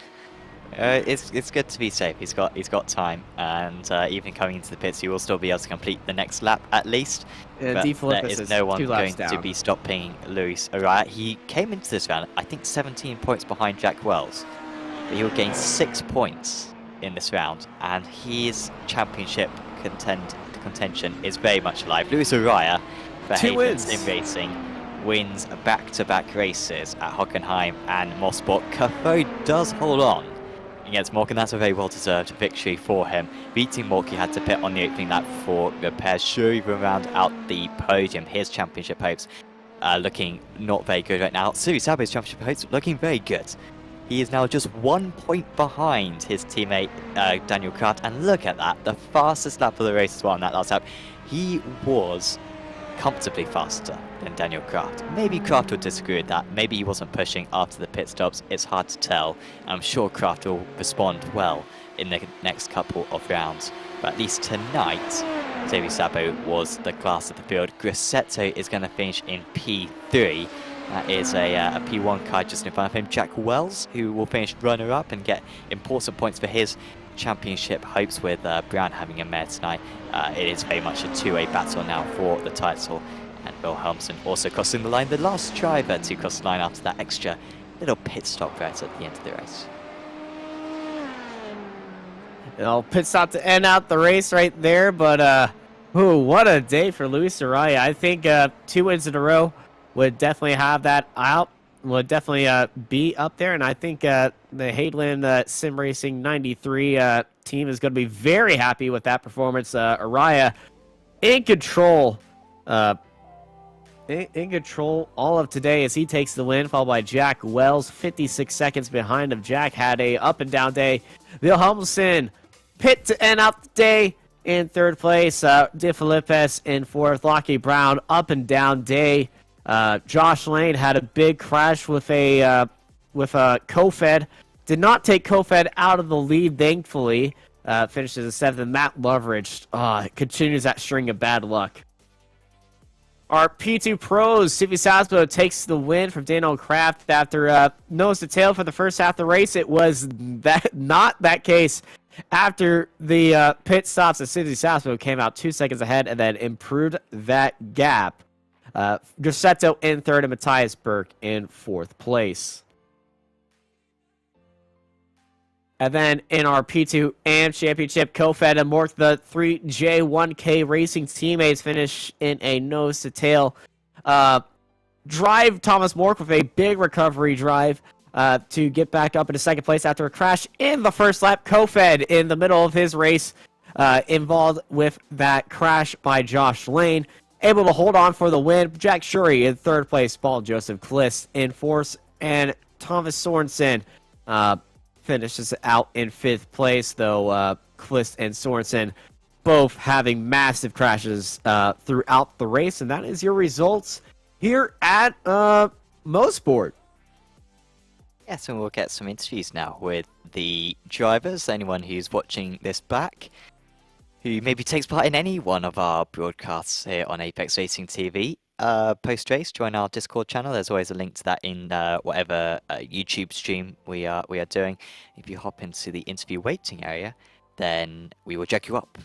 It's good to be safe. He's got time, and even coming into the pits, he will still be able to complete the next lap at least. But there is no one going to be stopping Luis Araya. He came into this round, I think, 17 points behind Jack Wells, but he will gain 6 points in this round, and his championship contention is very much alive. Luis Araya, for 2 wins in racing, wins back-to-back races at Hockenheim and Mosport. Kofed does hold on against Mork, and that's a very well-deserved victory for him. Beating Mork, he had to pit on the opening lap for repairs. Sure, even round out the podium. His championship hopes looking not very good right now. Suri Sabo's championship hopes looking very good. He is now just 1 point behind his teammate Daniel Kraft, and look at that, the fastest lap of the race as well on that last lap. He was comfortably faster than Daniel Kraft. Maybe Kraft would disagree with that. Maybe he wasn't pushing after the pit stops. It's hard to tell. I'm sure Kraft will respond well in the next couple of rounds. But at least tonight, Suri Sabo was the class of the field. Grassetto is going to finish in P3. That is a P1 car just in front of him. Jack Wells, who will finish runner-up and get important points for his championship hopes with Brown having a mare tonight. It is very much a two-way battle now for the title. And Wilhelmsen also crossing the line, the last driver to cross the line after that extra little pit stop right at the end of the race. Pit stop to end out the race right there, but what a day for Luis Araya. I think 2 wins in a row would definitely have that out, would definitely be up there, and I think the Hayden Sim Racing 93 team is going to be very happy with that performance. Araya in control. In control all of today as he takes the win, followed by Jack Wells, 56 seconds behind him. Jack had a up and down day. Wilhelmsen pit to end out the day in 3rd place. De Filippes in 4th. Lockie Brown up and down day. Josh Lane had a big crash with a Kofed. Did not take Kofed out of the lead, thankfully. Finishes in 7th. And Matt Loveridge continues that string of bad luck. Our P2 Pros, Sivi Sasbo takes the win from Daniel Kraft after nose to tail for the first half of the race. It was not that case after the pit stops. As Sivi Sasbo came out 2 seconds ahead and then improved that gap. Grosseto in 3rd and Matthias Burke in 4th place. And then in our P2 AM Championship, Kofed and Mork, the 3J1K Racing teammates, finish in a nose-to-tail drive. Thomas Mork with a big recovery drive to get back up into 2nd place after a crash in the first lap. Kofed in the middle of his race involved with that crash by Josh Lane. Able to hold on for the win. Jack Shuri in 3rd place. Paul Joseph Kliss in 4th. And Thomas Sorensen finishes out in 5th place, though Kliss and Sorensen both having massive crashes throughout the race. And that is your results here at Mosport. Yes, and we'll get some interviews now with the drivers, anyone who's watching this back, who maybe takes part in any one of our broadcasts here on Apex Racing TV. Post-race, join our Discord channel. There's always a link to that in whatever YouTube stream we are doing. If you hop into the interview waiting area, then we will jack you up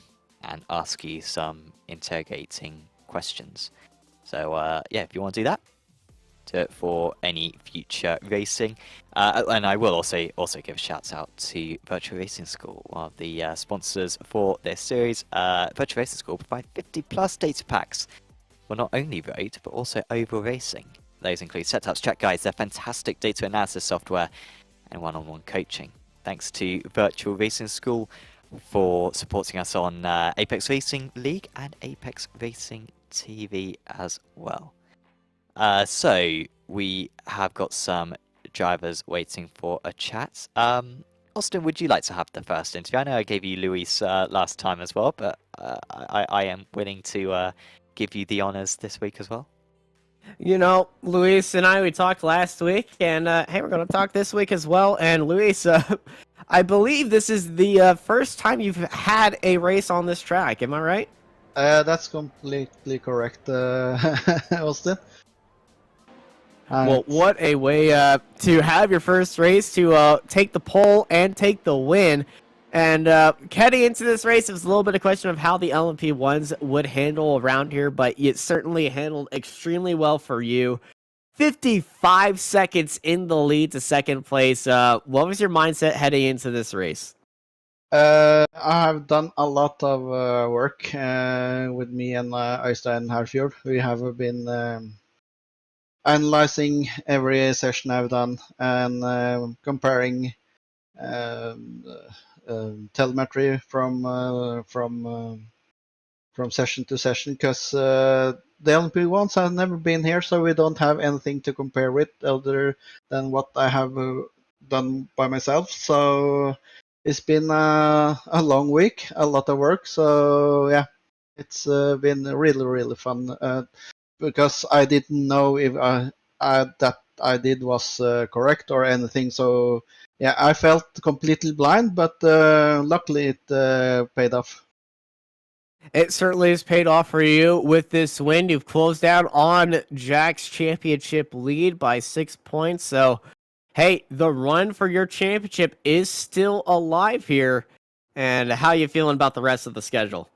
and ask you some interrogating questions. So yeah, if you want to do that, do it for any future racing. And I will also give a shout out to Virtual Racing School, one of the sponsors for this series. Virtual Racing School provide 50+ data packs for not only road, but also oval racing. Those include setups, track guides, their fantastic data analysis software, and one-on-one coaching. Thanks to Virtual Racing School for supporting us on Apex Racing League and Apex Racing TV as well. So we have got some drivers waiting for a chat. Austin, would you like to have the first interview? I know I gave you Luis last time as well, but I am willing to give you the honors this week as well. You know, Luis and we talked last week, and hey, we're going to talk this week as well. And Luis, I believe this is the first time you've had a race on this track. Am I right? That's completely correct, Austin. Well, what a way to have your first race, to take the pole and take the win. And heading into this race, it was a little bit of a question of how the LMP1s would handle around here, but it certainly handled extremely well for you. 55 seconds in the lead to 2nd place. What was your mindset heading into this race? I have done a lot of work with me and Øystein Herfjord. We have been analyzing every session I've done and comparing telemetry from session to session, because the LMP1s have never been here, so we don't have anything to compare with other than what I have done by myself. So it's been a long week, a lot of work. So yeah, it's been really fun because I didn't know if that I did was correct or anything. So yeah, I felt completely blind, but luckily it paid off. It certainly has paid off for you with this win. You've closed out on Jack's championship lead by 6 points. So, hey, the run for your championship is still alive here. and how you feeling about the rest of the schedule?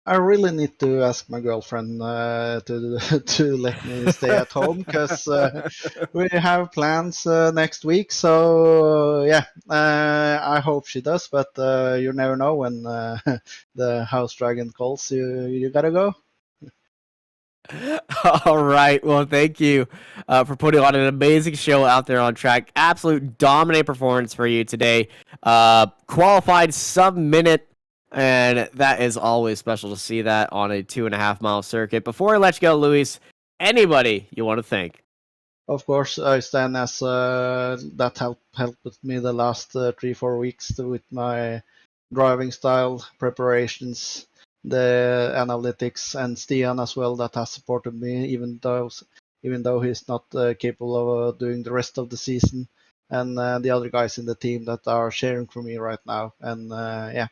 I really need to ask my girlfriend to to let me stay at home because we have plans next week. So yeah, I hope she does. But you never know when the house dragon calls. You gotta go. All right. Well, thank you for putting on an amazing show out there on track. Absolute dominant performance for you today. Qualified sub-minute, and that is always special to see that on a 2.5-mile circuit. Before I let you go, Luis, anybody you want to thank? Of course, I stand as that helped me the last 3-4 weeks with my driving style preparations, the analytics, and Stian as well that has supported me even though he's not capable of doing the rest of the season, and the other guys in the team that are sharing for me right now, and yeah,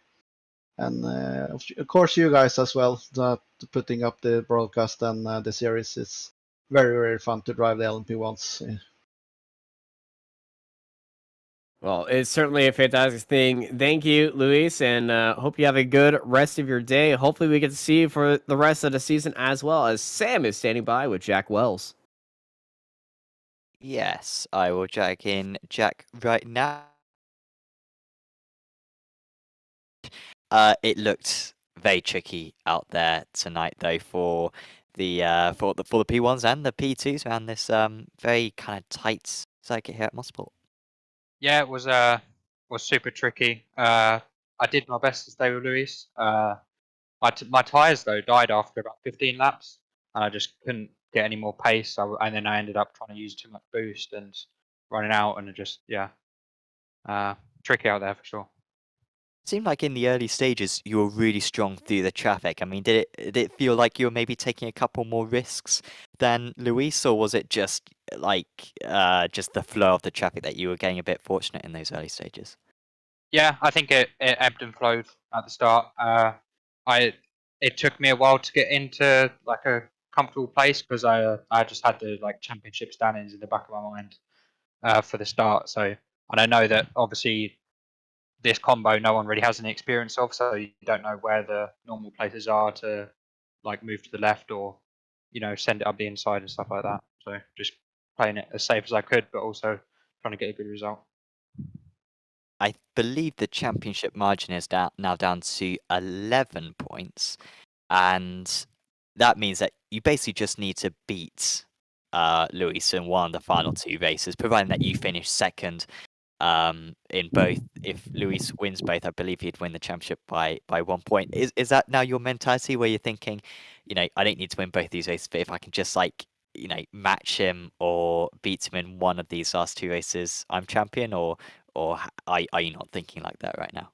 and of course you guys as well that putting up the broadcast and the series is very fun to drive the LMP ones. Well, it's certainly a fantastic thing. Thank you, Luis, and hope you have a good rest of your day. Hopefully, we get to see you for the rest of the season as well, as Sam is standing by with Jack Wells. Yes, I will jack in Jack right now. It looked very tricky out there tonight, though, for the P1s and the P2s around this very kind of tight circuit here at Mosport. Yeah, it was super tricky. I did my best to stay with Luis. My tyres though died after about 15 laps, and I just couldn't get any more pace. And then I ended up trying to use too much boost and running out, and it just tricky out there for sure. Seemed like in the early stages you were really strong through the traffic. I mean, did it feel like you were maybe taking a couple more risks than Luis, or was it just like just the flow of the traffic that you were getting a bit fortunate in those early stages? Yeah, I think it ebbed and flowed at the start. It took me a while to get into like a comfortable place because I just had the like championship standings in the back of my mind for the start. So, and I know that obviously this combo no one really has any experience of, so you don't know where the normal places are to like move to the left or send it up the inside and stuff like that. So just playing it as safe as I could, but also trying to get a good result. I believe the championship margin is now down to 11 points, and that means that you basically just need to beat Luis in one of the final two races, providing that you finish second in both. If Luis wins both, I believe he'd win the championship by 1 point. Is that now your mentality where you're thinking, I don't need to win both these races, but if I can just match him or beat him in one of these last two races, I'm champion, or are you not thinking like that right now?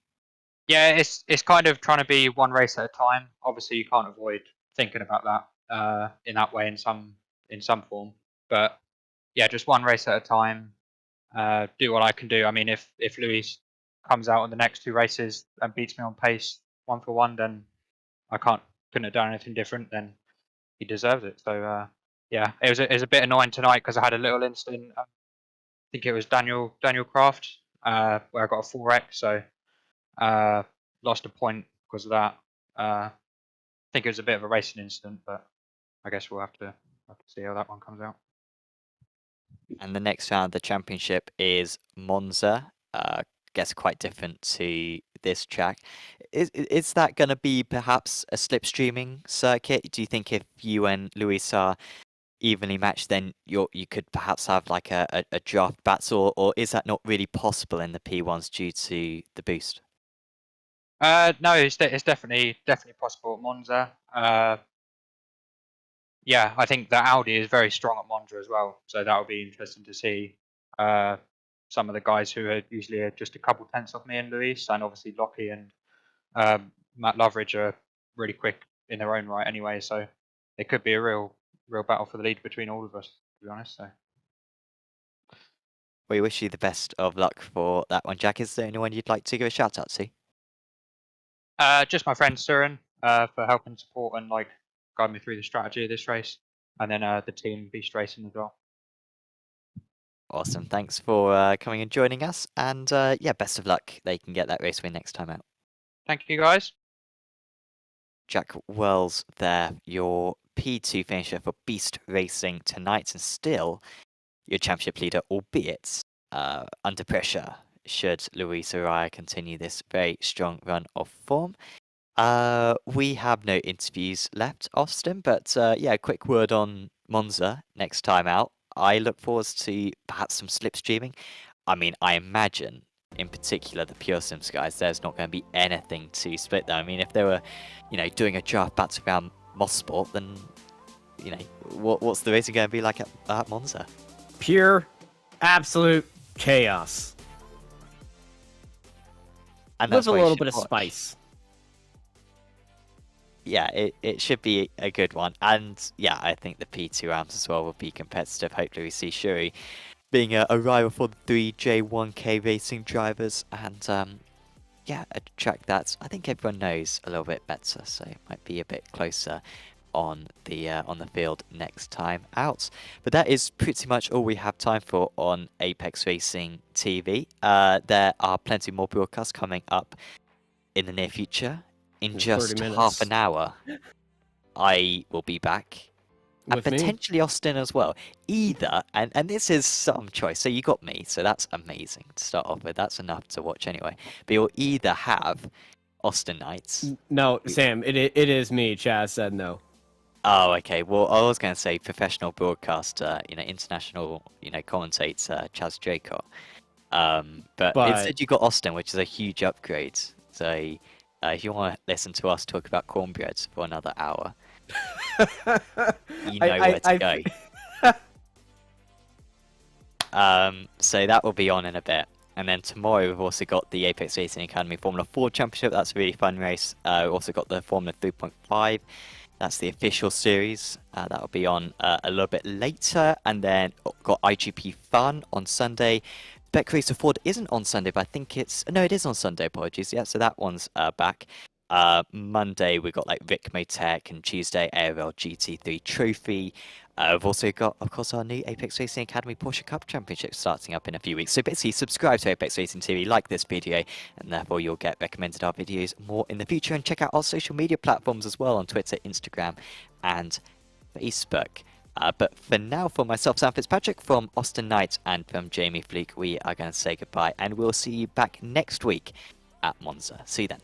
Yeah, it's kind of trying to be one race at a time. Obviously, you can't avoid thinking about that in that way in some form. But yeah, just one race at a time. Do what I can do. I mean, if Luis comes out on the next two races and beats me on pace 1-for-1, then I couldn't have done anything different. Then he deserves it. So yeah, it was a bit annoying tonight because I had a little incident. I think it was Daniel Craft where I got a full wreck. So lost a point because of that. I think it was a bit of a racing incident, but I guess we'll have to see how that one comes out. And the next round of the championship is Monza. Guess quite different to this track. Is that going to be perhaps a slipstreaming circuit? Do you think if you and Luis are evenly matched, then you could perhaps have like a draft battle, or is that not really possible in the P1s due to the boost? No, it's definitely possible at Monza. Yeah, I think that Audi is very strong at Monza as well, so that would be interesting to see. Some of the guys who are usually just a couple tenths off me and Luis, and obviously Lockie and Matt Loveridge are really quick in their own right anyway, so it could be a real battle for the lead between all of us, to be honest. So. We wish you the best of luck for that one, Jack. Is there anyone you'd like to give a shout out to? Just my friend Surin for helping support and guide me through the strategy of this race, and then the team Beast Racing as well. Awesome. Thanks for coming and joining us. And yeah, best of luck. They can get that race win next time out. Thank you, guys. Jack Wells there, your P2 finisher for Beast Racing tonight, and still your championship leader, albeit under pressure should Luis Araya continue this very strong run of form. We have no interviews left, Austin, but yeah, a quick word on Monza next time out. I look forward to perhaps some slipstreaming. I mean, I imagine, in particular, the Pure Sims guys, there's not going to be anything to split there. I mean, if they were, doing a draft back around Mosport, then, what's the racing going to be like at Monza? Pure, absolute chaos. And With that's a what you little should bit of watch. spice. Yeah, it should be a good one. And yeah, I think the P2 rounds as well will be competitive. Hopefully we see Shuri being a rival for the 3J1K racing drivers. And yeah, a track that I think everyone knows a little bit better. So it might be a bit closer on the field next time out. But that is pretty much all we have time for on Apex Racing TV. There are plenty more broadcasts coming up in the near future. In just half an hour, I will be back. And With me? potentially Austin as well. Either, and this is some choice. So you got me, so that's amazing to start off with. That's enough to watch anyway. But you'll either have Austin Nights. No, Sam, it is me. Chaz said no. Oh, okay. Well, I was going to say professional broadcaster, international, commentator, Chaz Jacob. But instead you got Austin, which is a huge upgrade. So if you want to listen to us talk about cornbread for another hour, you know where to go. So that will be on in a bit. And then tomorrow we've also got the Apex Racing Academy Formula 4 Championship. That's a really fun race. We've also got the Formula 3.5. That's the official series. That will be on a little bit later. And then got IGP Fun on Sunday. Beck Racer Ford isn't on Sunday, but I think it's... No, it is on Sunday, apologies. Yeah, so that one's back. Monday, we've got like Rick Motec, and Tuesday, ARL GT3 Trophy. We've also got, of course, our new Apex Racing Academy Porsche Cup Championship starting up in a few weeks. So basically, subscribe to Apex Racing TV, like this video, and therefore you'll get recommended our videos more in the future. And check out our social media platforms as well on Twitter, Instagram, and Facebook. But for now, for myself, Sam Fitzpatrick, from Austin Knight and from Jamie Fleek, we are going to say goodbye, and we'll see you back next week at Monza. See you then.